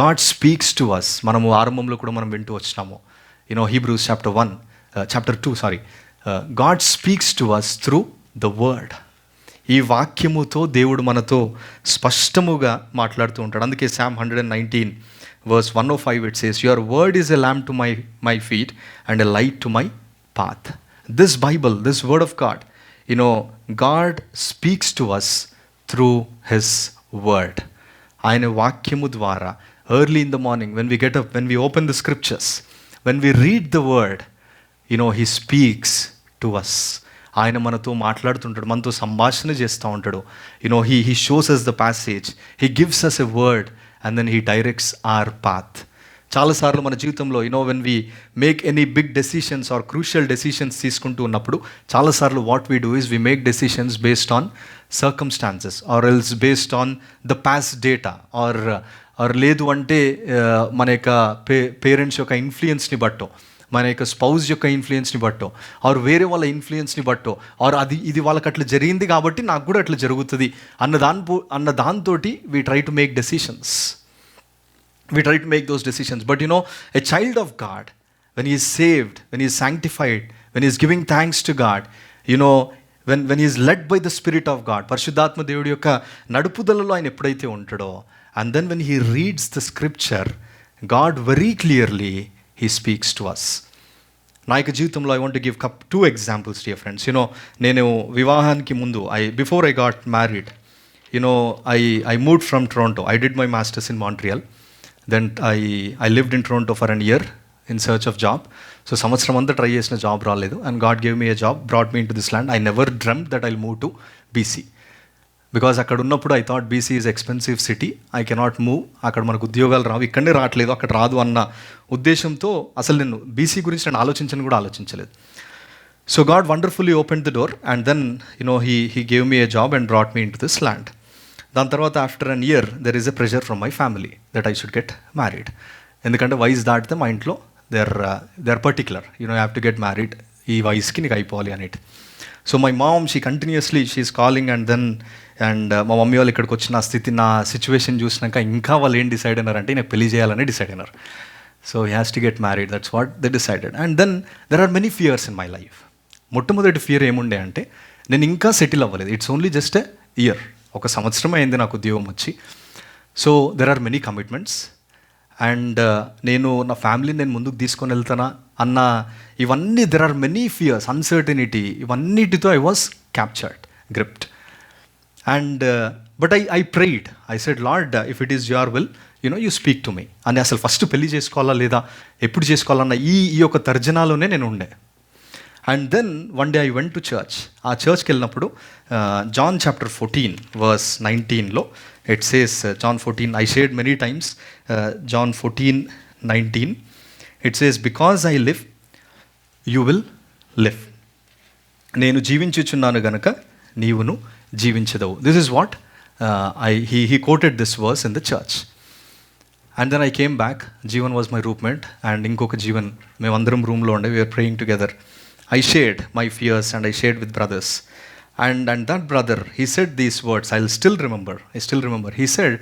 God speaks to us. మనము ఆరంభంలో కూడా మనం వింటూ వచ్చినాము, Hebrews chapter 2, God speaks to us through the word. ఈ వాక్యముతో దేవుడు మనతో స్పష్టముగా మాట్లాడుతూ ఉంటాడు. అందుకే Psalm 119 verse 105 it says, your word is a lamp to my feet and a light to my path. This Bible, this word of God, God speaks to us through his word. ఆయన వాక్యము ద్వారా early in the morning, when we get up, when we open the scriptures, when we read the word, he speaks to us. ఆయన మనతో మాట్లాడుతుంటాడు, మనతో సంభాషణ చేస్తూ ఉంటాడు. He shows us the passage, he gives us a word and then he directs our path. చాలాసార్లు మన జీవితంలో when we make any big decisions or crucial decisions తీసుకుంటూ ఉన్నప్పుడు చాలాసార్లు what we do is we make decisions based on circumstances or else based on the past data or లేదు అంటే మన యొక్క పేరెంట్స్ యొక్క ఇన్ఫ్లుయెన్స్ని బట్టో, మన యొక్క స్పౌజ్ యొక్క ఇన్ఫ్లుయెన్స్ని బట్టో, ఆర్ వేరే వాళ్ళ ఇన్ఫ్లుయెన్స్ని బట్టో, ఆర్ ఇది వాళ్ళకి అట్లా జరిగింది కాబట్టి నాకు కూడా అట్లా జరుగుతుంది అన్న దాంతో we try to make decisions. We try to make those decisions. But a child of God, when he is saved, when he is sanctified, when he is giving thanks to God, when he is led by the Spirit of God, పరిశుద్ధాత్మ దేవుడి యొక్క నడుపుదలలో ఆయన ఎప్పుడైతే ఉంటాడో, and then when he reads the scripture, God very clearly, he speaks to us. నా యొక్క జీవితంలో I want to give two examples, dear friends. నేను వివాహానికి ముందు, before I got married, I moved from Toronto. I did my masters in Montreal. Then I lived in Toronto for a year in search of job. So సంవత్సరం అంతా try చేసిన job రాలేదు, and God gave me a job, brought me into this land. I never dreamt that I'll move to BC. Because అక్కడ ఉన్నప్పుడు I thought BC is expensive city, I cannot move, అక్కడ మనకు ఉద్యోగాలు రావు, ఇక్కడనే రావట్లేదు, అక్కడ రాదు అన్న ఉద్దేశంతో అసలు నేను బీసీ గురించి నేను ఆలోచించలేదు. So God wonderfully opened the door and then he gave me a job and brought me in to this land. దాని తర్వాత after an year there is a pressure from my family that I should get married. ఎందుకంటే వయసు దాటితే మా ఇంట్లో they are particular, you have to get married, ఈ వయసుకి నీకు అయిపోవాలి అనేది. So my mom she continuously she's calling and మా మమ్మీ వాళ్ళు ఇక్కడికి వచ్చిన నా సిచ్యువేషన్ చూసినాక ఇంకా వాళ్ళు ఏం డిసైడ్ అయినారంటే నాకు పెళ్లి చేయాలని డిసైడ్ అయినారు. So he has to get married, that's what they decided. And then there are many fears in my life. మొట్టమొదటి ఫియర్ ఏముండే అంటే నేను ఇంకా సెటిల్ అవ్వలేదు, it's only just a year, ఒక సంవత్సరం అయింది నాకు ఉద్యోగం వచ్చి. So there are many commitments and నేను నా ఫ్యామిలీని నేను ముందుకు తీసుకొని వెళ్తానా అన్న ఇవన్నీ, there are many fears, uncertainty, ఇవన్నిటితో I was captured, gripped. And but I prayed, I said Lord if it is your will you speak to me అని. అసలు ఫస్ట్ పెళ్లి చేసుకోవాలా లేదా ఎప్పుడు చేసుకోవాలన్న ఈ యొక్క తర్జనాలోనే నేను ఉండే. And then one day I went to church. ఆ చర్చ్కి వెళ్ళినప్పుడు జాన్ చాప్టర్ 14 verse 19లో it says, John 14 I shared many times, John 14:19 it says, because I live you will live, నేను జీవించుచున్నాను గనక నీవును జీవించదవు. This is what he quoted this verse in the church. And then I came back, Jeevan was my roommate and ఇంకొక జీవన్, మేమందరం రూమ్లో ఉండే, we were praying together. I shared my fears and I shared with brothers. And that brother, he said these words, I still remember. He said,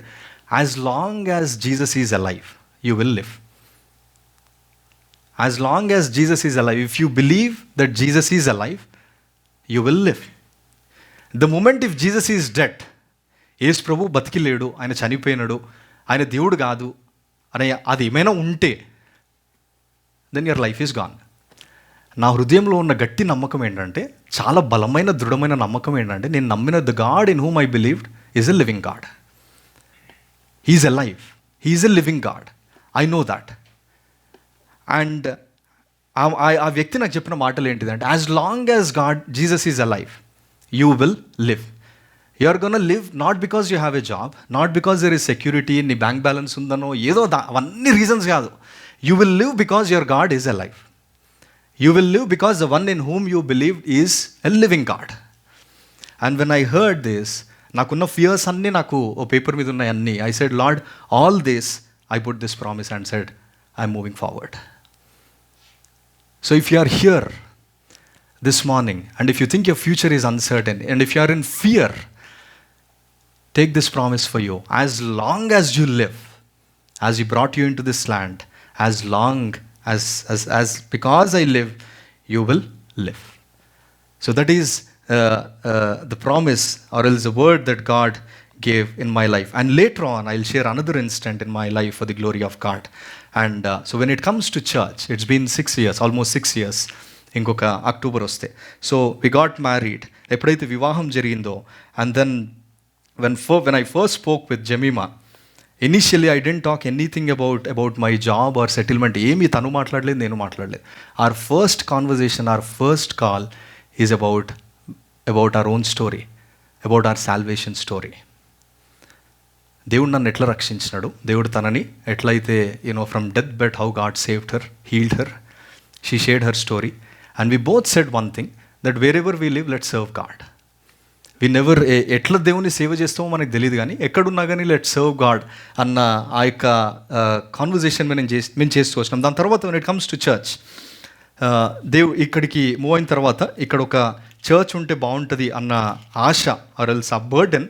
as long as Jesus is alive, you will live. As long as Jesus is alive, if you believe that Jesus is alive, you will live. The moment if Jesus is dead, యేసు ప్రభు బతికి లేడు, ఆయన చనిపోయినాడు, ఆయన దేవుడు కాదు అని అది ఏమైనా ఉంటే, then your life is gone. నా హృదయంలో ఉన్న గట్టి నమ్మకం ఏంటంటే, చాలా బలమైన దృఢమైన నమ్మకం ఏంటంటే, నేను నమ్మిన the God in whom I believed is a living God. He's a life, he's a living God, I know that. And ఆ వ్యక్తి నాకు చెప్పిన మాటలు ఏంటిదంటే, as long as Jesus is alive, you will live. You are gonna live not because you have a job, not because there is security, నీ bank balance ఉందనో ఏదో అవన్నీ రీజన్స్ కాదు. You will live because your God is alive. You will live because the one in whom you believe is a living God. And when I heard this, నాకున్న fears అన్నీ నాకు ఓ paper మీద ఉన్నాయి అన్నీ. I said, lord, all this I put this promise and said, I'm moving forward. So if you are here this morning and if you think your future is uncertain and if you are in fear, take this promise for you. As long as you live, as He brought you into this land, as long as because I live, you will live. So that is the promise, or else the word that God gave in my life. And later on, I'll share another instant in my life for the glory of God. And so when it comes to church, it's been 6 years, almost 6 years. ఇంకొక October వస్తే. So we got married. ఎప్పుడైతే వివాహం జరిగిందో, and then when I first spoke with Jemima, initially I didn't talk anything about my job or settlement. ఏమీ తను మాట్లాడలేదు, నేను మాట్లాడలేదు. our first conversation, our first call is about our own story, about our salvation story. దేవుడు నన్ను ఎట్లా రక్షించినాడు, దేవుడు తనని ఎట్లయితే from death bed, how God saved her, healed her. She shared her story and we both said one thing, that wherever we live, let serve God. We never, ఎట్లా దేవుని సేవ చేస్తామో మనకు తెలియదు, కానీ ఎక్కడున్నా కానీ లెట్ సర్వ్ గాడ్ అన్న ఆ యొక్క కాన్వర్జేషన్ మేము చేస్తూ వచ్చినాం. దాని తర్వాత when it comes to church, ఇక్కడికి మూవ్ అయిన తర్వాత ఇక్కడ ఒక చర్చ్ ఉంటే బాగుంటుంది అన్న ఆశ, ఆర్ ఎల్స్ ఆ బర్డెన్,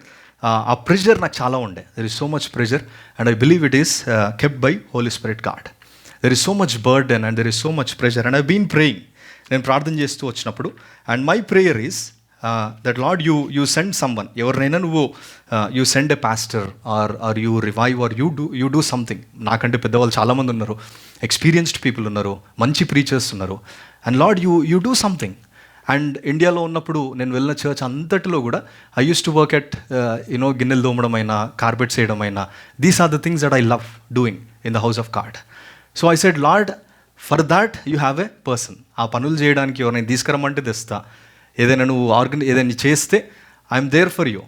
ఆ ప్రెషర్ నాకు చాలా ఉండే. There is so much pressure and I believe it is kept by Holy Spirit God. There is so much burden and there is so much pressure and I been praying. నేను ప్రార్థన చేస్తూ వచ్చినప్పుడు, and my prayer is that Lord you send someone, ఎవరినైనా నువ్వు you send a pastor or you revive or you do something. నాకంటే పెద్దవాళ్ళు చాలామంది ఉన్నారు, ఎక్స్పీరియన్స్డ్ పీపుల్ ఉన్నారు, మంచి ప్రీచర్స్ ఉన్నారు. And Lord you do something. And ఇండియాలో ఉన్నప్పుడు నేను వెళ్ళిన చర్చ్ అంతటిలో కూడా I use to work at గిన్నెలు దోమడమైనా, కార్పెట్స్ వేయడమైనా, these are the things that I love doing in the house of God. So I said, Lord, for that you have a person. ఆ పనులు చేయడానికి ఎవరైనా తీసుకురమ్మంటే తెస్తా, ఏదైనా నువ్వు ఏదైనా చేస్తే I'm there for you.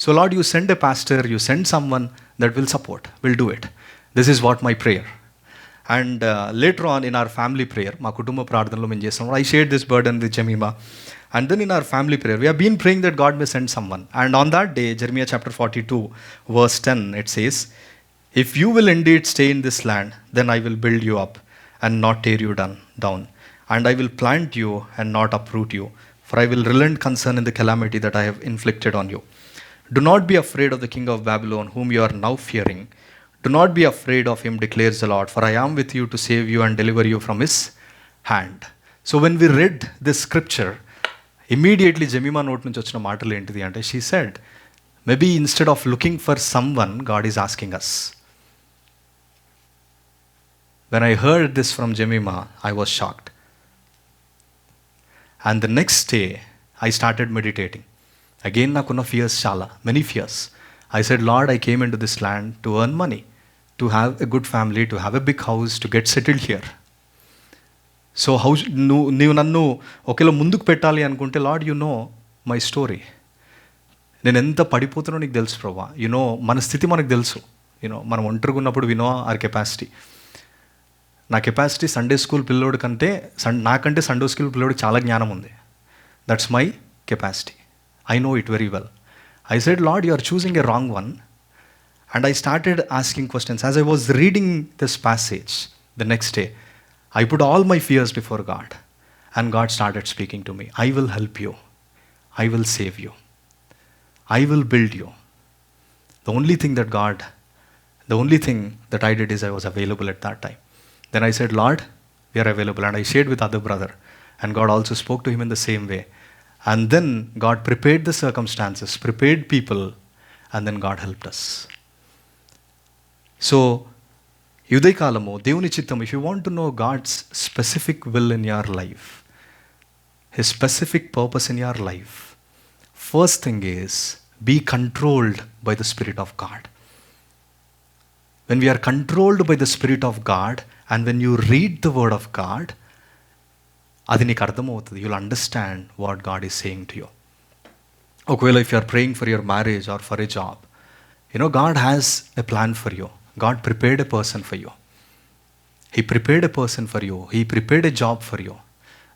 So Lord, you send a pastor, you send some one that will support, will do it. This is what my prayer. And later on in our family prayer, మా కుటుంబ ప్రార్థనలో మేము చేస్తాం, I shared this burden with Jemima. And then in our family prayer we have been praying that God may send some one. And on that day, Jeremiah chapter 42 verse 10, it says, if you will indeed stay in this land, then I will build you up and not tear you down, and I will plant you and not uproot you, for I will relent concern in the calamity that I have inflicted on you. Do not be afraid of the king of Babylon, whom you are now fearing. Do not be afraid of him, declares the Lord, for I am with you to save you and deliver you from his hand. So when we read this scripture, immediately Jemima note nunchi vachina maatalu entidi ante, she said, maybe instead of looking for someone, God is asking us. When I heard this from Jemima, I was shocked. And the next day, I started meditating. Again, nakunna fears chala, many fears. I said, Lord, I came into this land to earn money, to have a good family, to have a big house, to get settled here. So నీవు నన్ను ఒకవేళ ముందుకు పెట్టాలి అనుకుంటే, lord, you know my story. నేను ఎంత పడిపోతున్నో నీకు తెలుసు ప్రభా. మన స్థితి మనకు తెలుసు. మనం ఒంటరిగా ఉన్నప్పుడు వి నో అవర్ కెపాసిటీ. నా కెపాసిటీ సండే స్కూల్ పిల్లోడి కంటే, నాకంటే సండే స్కూల్ పిల్లోడికి చాలా జ్ఞానం ఉంది. That's my capacity. I know it very well. I said, Lord, you are choosing a wrong one. And I started asking questions. As I was reading this passage the next day, I put all my fears before God. And God started speaking to me. I will help you. I will save you. I will build you. The only thing that I did is I was available at that time. Then I said, Lord, we are available. And I shared with other brother. And God also spoke to him in the same way. And then God prepared the circumstances, prepared people, and then God helped us. So, Udayakalamu, Devuni Chittam, if you want to know God's specific will in your life, His specific purpose in your life, first thing is, be controlled by the Spirit of God. When we are controlled by the Spirit of God, and when you read the Word of God, అది నీకు అర్థమవుతుంది. You'll understand what God is saying to you. ఒకవేళ if you are praying for your marriage or for a job, God has a plan for you. God prepared a person for you. He prepared a person for you. He prepared a job for you.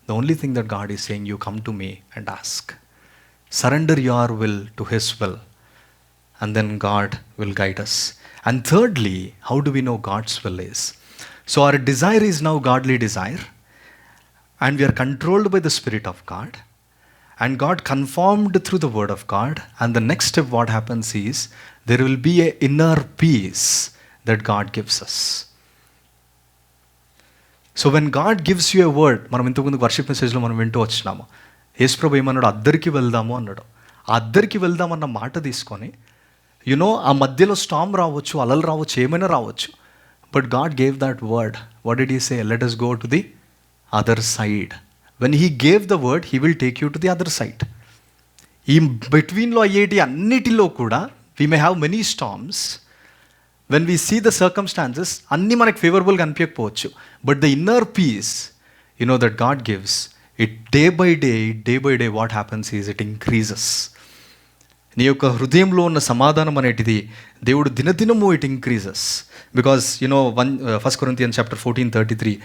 The only thing that God is saying, you come to me and ask. Surrender your will to His will. And then God will guide us. And thirdly, how do we know God's will is? So our desire is now godly desire. And we are controlled by the Spirit of God. And God conformed through the Word of God. And the next step what happens is, there will be an inner peace that God gives us. So when God gives you a word, మనం ఇంతకుముందు worship మెసేజ్లో మనం వింటూ వచ్చినాము, యేసుప్రభు ఏమన్నాడు, అద్దరికి వెళ్దాము అన్నాడు. ఆ అద్దరికి వెళ్దామన్న మాట తీసుకొని ఆ మధ్యలో స్టామ్ రావచ్చు, అలలు రావచ్చు, ఏమైనా రావచ్చు, but God gave that word. What did he say? Let us go to the other side. When he gave the word, he will take you to the other side. ఈ బిట్వీన్లో అయ్యేటి అన్నిటిలో కూడా we may have many storms. When we see the circumstances అన్నీ మనకు ఫేవరబుల్గా అనిపించకపోవచ్చు, but the inner peace that God gives, it day by day what happens is it increases. నీ యొక్క హృదయంలో ఉన్న సమాధానం అనేటిది దేవుడు దినదినము it increases. Because 1 Corinthians chapter 14:33,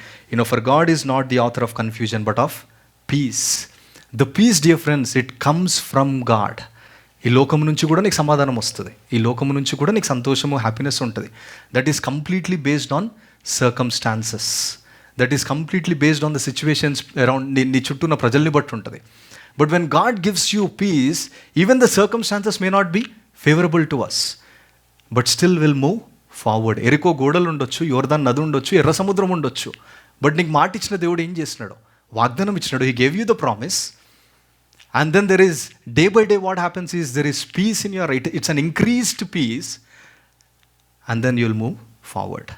for God is not the author of confusion but of peace. The peace, dear friends, it comes from God. ఈ లోకం నుంచి కూడా నీకు సమాధానం వస్తుంది. ఈ లోకం నుంచి కూడా నీకు సంతోషము, హ్యాపీనెస్ ఉంటుంది. That is completely based on circumstances. That is completely based on the situations around నీ చుట్టూ ఉన్న ప్రజల్ని బట్టి ఉంటుంది. But when God gives you peace, even the circumstances may not be favourable to us, but still will move forward. ఎరికో గోడలు ఉండొచ్చు, యోర్దాన్ నది ఉండొచ్చు, ఎర్ర సముద్రం ఉండొచ్చు, బట్ నీకు మాట ఇచ్చిన దేవుడు ఏం చేసినాడు? వాగ్దానం ఇచ్చినాడు. He gave you the promise. And then there is, day by day what happens is, there is peace in your, it's an increased peace, and then you'll move forward.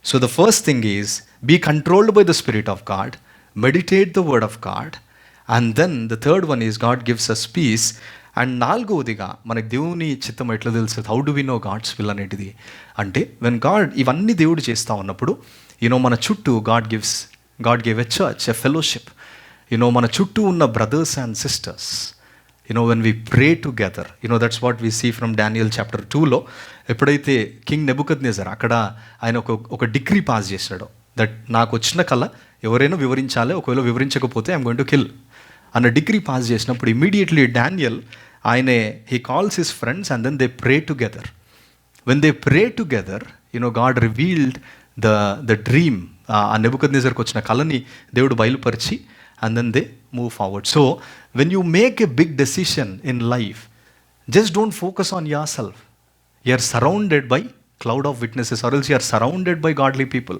So the first thing is, be controlled by the Spirit of God, meditate the Word of God, and then the third one is, God gives us peace. And నాలుగవదిగా మనకి దేవుని చిత్తం ఎట్లా తెలుస్తుంది? How do we know God's will అనేటిది అంటే, when God ఇవన్నీ దేవుడు చేస్తూ ఉన్నప్పుడు మన చుట్టూ God gave a church, a fellowship. మన చుట్టూ ఉన్న brothers and sisters, when we pray together, that's what we see from Daniel chapter 2లో. ఎప్పుడైతే కింగ్ నెబుకద్నెజర్ అక్కడ ఆయన ఒక డిగ్రీ పాస్ చేశాడో, దట్ నాకు వచ్చిన కళ ఎవరైనా వివరించాలి, ఒకవేళ వివరించకపోతే ఐఎమ్ గోయింగ్ టు కిల్ అన్న డిగ్రీ పాస్ చేసినప్పుడు, immediately Daniel he calls his friends and then they pray together. When they pray together, God revealed the dream. ఆ నెబుకద్నెజర్కి వచ్చిన కళని దేవుడు బయలుపరిచి, and then they move forward. So when you make a big decision in life, just don't focus on yourself. You are surrounded by cloud of witnesses, or else you are surrounded by godly people.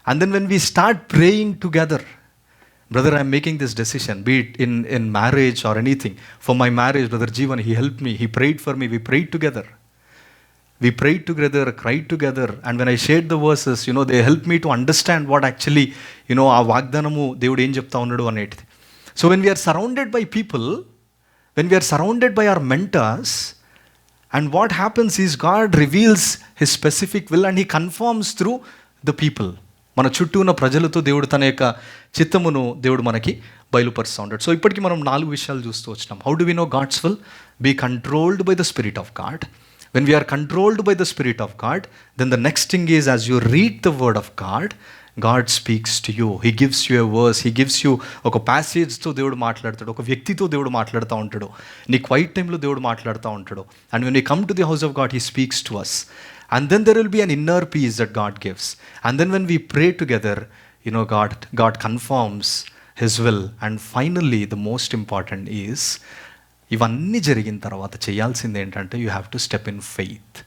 And then when we start praying together, brother, I am making this decision, be it in marriage or anything. For my marriage, brother Jeevan, he helped me, he prayed for me, we prayed together. We prayed together, cried together, and when I shared the verses, they helped me to understand what actually, ఆ వాగ్దానము దేవుడు ఏం చెప్తా ఉన్నాడు అనేటిది. So when we are surrounded by people, when we are surrounded by our mentors, and what happens is God reveals His specific will and He conforms through the people. మన చుట్టూ ఉన్న ప్రజలతో దేవుడు తన యొక్క చిత్తమును దేవుడు మనకి బయలుపరుస్తూ ఉంటాడు. సో ఇప్పటికీ మనం 4 విషయాలు చూస్తూ వచ్చినాం. How do we know God's will? Be controlled by the spirit of God. When we are controlled by the Spirit of God, then the next thing is, as you read the Word of God, God speaks to you. He gives you a verse. He gives you ఒక ప్యాసేజ్తో దేవుడు మాట్లాడతాడు, ఒక వ్యక్తితో దేవుడు మాట్లాడుతూ ఉంటాడు, నీ quiet టైంలో దేవుడు మాట్లాడుతూ ఉంటాడు. And when we come to the house of God, He speaks to us. And then there will be an inner peace that God gives. And then when we pray together, God conforms His will. And finally, the most important is, ఇవన్నీ జరిగిన తర్వాత చేయాల్సింది ఏంటంటే, you have to step in faith.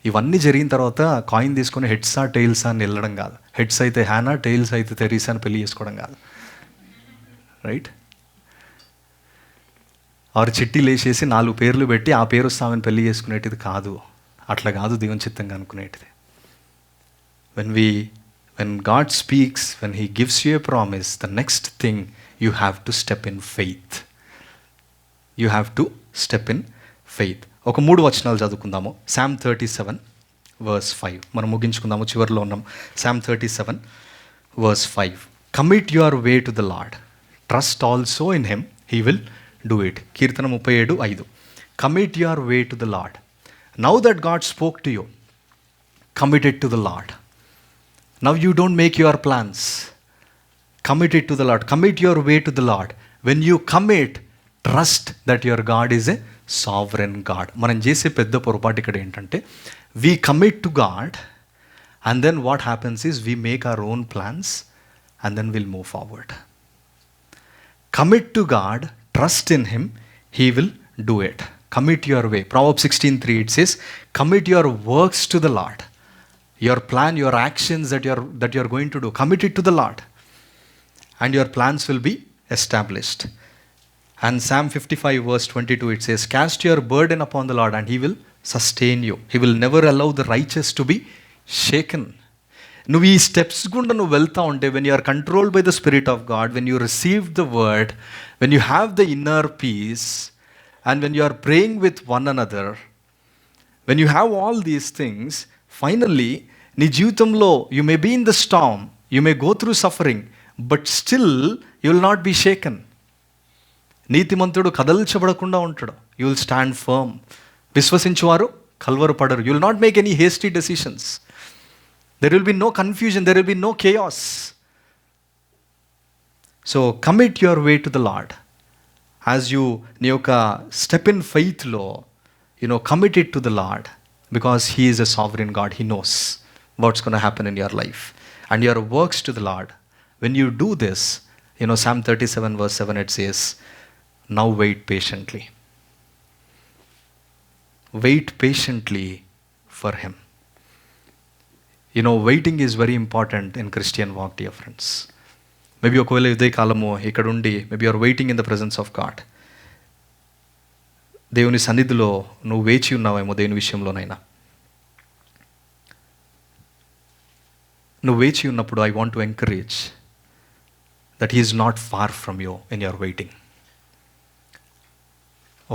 ఇవన్నీ జరిగిన తర్వాత coin తీసుకొని హెడ్సా టెయిల్సా అని వెళ్ళడం కాదు. హెడ్స్ అయితే హ్యానా, టెయిల్స్ అయితే తెరీసా అని పెళ్లి చేసుకోవడం కాదు, రైట్? ఆరు చిట్టీలు వేసేసి 4 పేర్లు పెట్టి ఆ పేరు వస్తామని పెళ్లి చేసుకునేటిది కాదు. అట్లా కాదు దేవుని చిత్తంగా అనుకునేటిది. when God speaks, when He gives you a promise, the next thing, you have to step in faith. You have to step in faith. ఒక 3 వచనాలు చదువుకుందాము. Psalm 37 verse 5. మనం ముగించుకుందాము, చివరిలో ఉన్నాం. Psalm 37 verse 5. Commit your way to the lord, trust also in him, he will do it. Keerthana 37:5. Commit your way to the lord. Now that God spoke to you, commit it to the lord. Now you don't make your plans, commit it to the lord. Commit your way to the lord. When you commit, trust that your God is a sovereign God. మనం చేసే పెద్ద పొరపాటు ఇక్కడ ఏంటంటే, we commit to God and then what happens is we make our own plans and then we'll move forward. Commit to God, trust in him, he will do it. Commit your way. Proverbs 16:3, it says, commit your works to the Lord. Your plan, your actions that you're going to do, commit it to the Lord, and your plans will be established. And Psalm 55:22, it says, cast your burden upon the Lord and he will sustain you. He will never allow the righteous to be shaken. నువ్వు ఈ steps గుండా నువ్వు వెళ్తూ ఉంటే, when you are controlled by the spirit of God, when you receive the word, when you have the inner peace, and when you are praying with one another, when you have all these things, finally నీ జీవితంలో you may be in the storm, you may go through suffering, but still you will not be shaken. నీతిమంతుడు కదల్చబడకుండా ఉంటాడు. You will stand firm. విశ్వసించువారు కల్వరపడరు. You will not make any hasty decisions. There will be no confusion, there will be no chaos. So commit your way to the Lord. As you నీ యొక్క step in faith లో, commit it to the Lord, because he is a sovereign God. He knows what's going to happen in your life, and your works to the Lord. When you do this, Psalm 37:7, it says, now wait patiently. Wait patiently for him. Waiting is very important in Christian walk, dear friends. Maybe ఒకవేళ ఇదే కాలము ఇక్కడ ఉండి, maybe you are waiting in the presence of God. దేవుని సన్నిధిలో నువ్వు వేచి ఉన్నావేమో దేవుని విషయంలోనైనా. నువ్వు వేచి ఉన్నప్పుడు I want to encourage that he is not far from you in your waiting.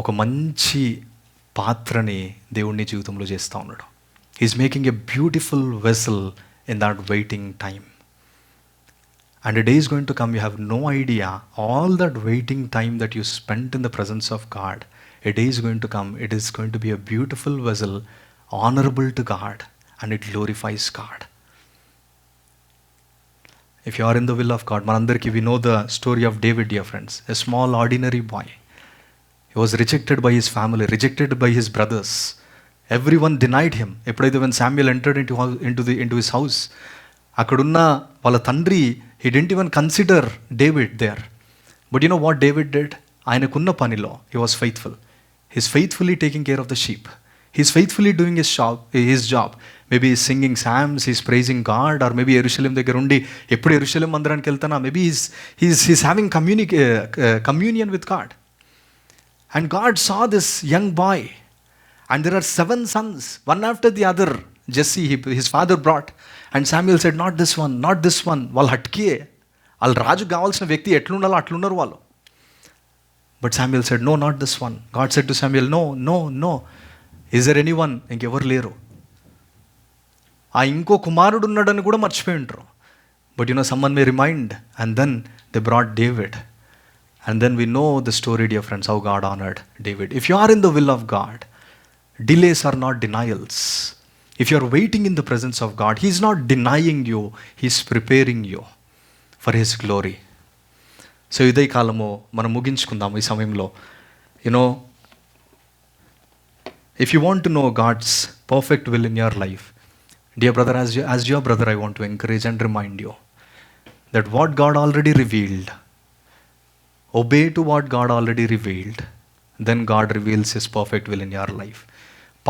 ఒక మంచి పాత్రని దేవుని జీవితంలో చేస్తూ ఉన్నాడు. He's making a beautiful vessel in that waiting time. And a day is going to come, you have no idea, all that waiting time that you spent in the presence of God, a day is going to come, it is going to be a beautiful vessel, honorable to God, and it glorifies God. If you are in the will of God, manandariki we know the story of David, dear friends, a small ordinary boy. He was rejected by his family, rejected by his brothers. Everyone denied him. ఎప్పుడైతే when Samuel entered into his house, అక్కడున్న వాళ్ళ తండ్రి, he didn't even consider David there. But you know what David did? ఆయనకున్న పనిలో he was faithful. He's faithfully taking care of the sheep. He's faithfully doing his job. Maybe he's singing psalms, he's praising God, or maybe యెరూషలేం దగ్గర ఉండి ఎప్పుడు యెరూషలేం మందిరానికి వెళ్తానా, maybe he's having communion with God. And God saw this young boy. And there are 7 sons, one after the other. Jesse, his father brought. And Samuel said, not this one, not this one. వాళ్ళు హట్కియే, వాళ్ళు రాజు కావాల్సిన వ్యక్తి ఎట్లుండాలో అట్లున్నారు వాళ్ళు. But Samuel said, no, not this one. God said to Samuel, no. Is there anyone? ఇంకెవరు లేరు. ఆ ఇంకో కుమారుడు ఉన్నాడని కూడా మర్చిపోయి ఉంటారు. But someone may remind. And then they brought David. And then we know the story, dear friends, how God honored David. If you are in the will of God, delays are not denials. If you are waiting in the presence of God, he is not denying you, he is preparing you for his glory. So ఇదే కాలము మనం ముగించుకుందాం ఈ సమయంలో. If you want to know God's perfect will in your life, dear brother, as your brother, I want to encourage and remind you that what God already revealed, obey to what God already revealed, then God reveals his perfect will in your life.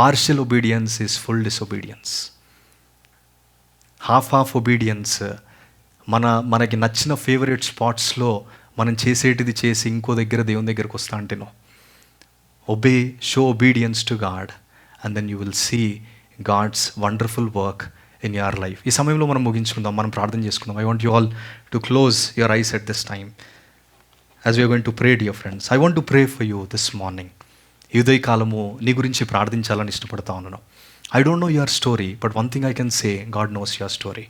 Partial obedience is full disobedience. Half obedience, మనకి నచ్చిన favourite స్పాట్స్లో మనం చేసేటిది చేసి ఇంకో దగ్గర దేవుని దగ్గరకు వస్తా అంటేనో. Obey, show obedience to God, and then you will see God's wonderful work in your life. ఈ సమయంలో మనం ముగించుకుందాం, మనం ప్రార్థన చేసుకుందాం. I want you all to close your eyes at this time. As we are going to pray, dear friends, I want to pray for you this morning. ఈ ఉదయ కాలము నీ గురించి ప్రార్థించాలని ఇష్టపడతా ఉన్నాను. I don't know your story, but one thing I can say, God knows your story.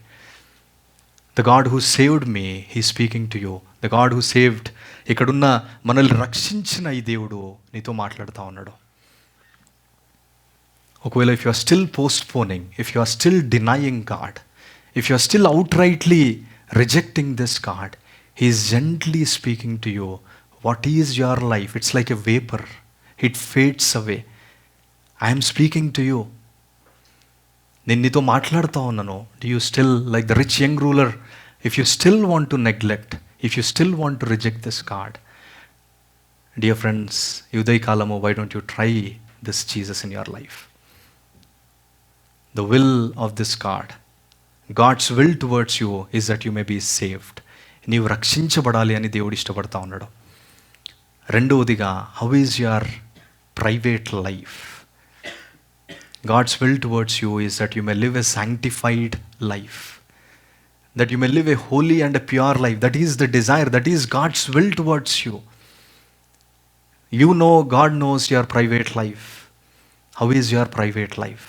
The God who saved me, he speaking to you. The God who saved, ఇక్కడున్న మనల్ని రక్షించిన ఈ దేవుడు నీతో మాట్లాడుతూ ఉన్నాడు. ఒకవేళ if you are still postponing, if you are still denying God, if you are still outrightly rejecting this God, he is gently speaking to you. What is your life? It's like a vapour, it fades away. I'm speaking to you. నేను నీతో మాట్లాడుతూ ఉన్నాను. Do you still, like the rich young ruler, if you still want to neglect, if you still want to reject this God, dear friends, ఈ ఉదయకాలము, why don't you try this Jesus in your life? The will of this God, God's will towards you is that you may be saved. నీవు రక్షించబడాలి అని దేవుడు ఇష్టపడతా ఉన్నాడు. రెండవదిగా, how is your private life? God's will towards you is that you may live a sanctified life, that you may live a holy and a pure life. That is the desire, that is God's will towards you. You know, God knows your private life. How is your private life?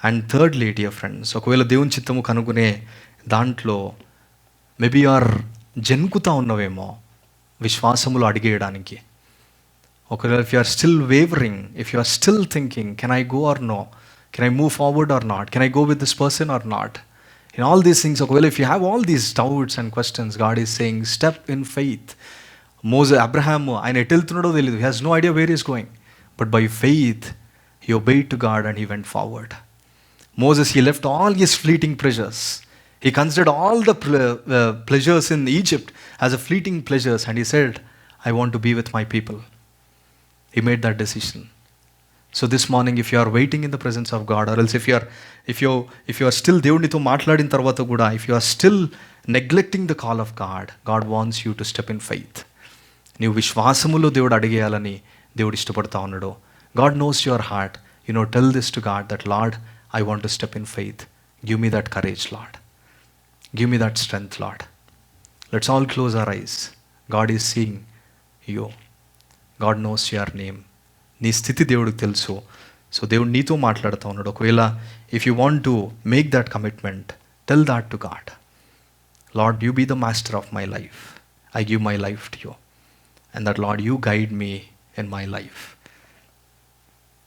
And thirdly, dear friends, ఒకవేళ దేవుని చిత్తము కనుగొనే దాంట్లో maybe or జనుకుతా ఉన్నవేమో విశ్వాసములు అడిగేయడానికి. ఒకవేళ if you are still wavering, if you are still thinking, can I go or no, can I move forward or not, can I go with this person or not, in all these things, ఒకవేళ if you have all these doubts and questions, God is saying step in faith. Abraham, ఆయన ఎటు వెళ్తున్నాడో తెలియదు, he has no idea where is going, but by faith he obeyed to God and he went forward. Moses, he left all his fleeting pleasures. He considered all the pleasures in Egypt as a fleeting pleasures, and he said, I want to be with my people. He made that decision. So this morning, if you are waiting in the presence of God, or else if you are still దేవునితో మాట్లాడిన తర్వాత కూడా, if you are still neglecting the call of God, God wants you to step in faith. నీవు విశ్వాసములో దేవుడు అడిగేయాలని దేవుడు ఇష్టపడతా ఉన్నాడు. God knows your heart. Tell this to God, that Lord, I want to step in faith. Give me that courage, Lord. Give me that strength, Lord. Let's all close our eyes. God is seeing you. God knows your name. నీ స్థితి దేవుడికి తెలుసు. So దేవుడు నీతో మాట్లాడుతూ ఉన్నాడు. ఒకవేళ if you want to make that commitment, tell that to God. Lord, you be the master of my life. I give my life to you. And that, Lord, you guide me in my life.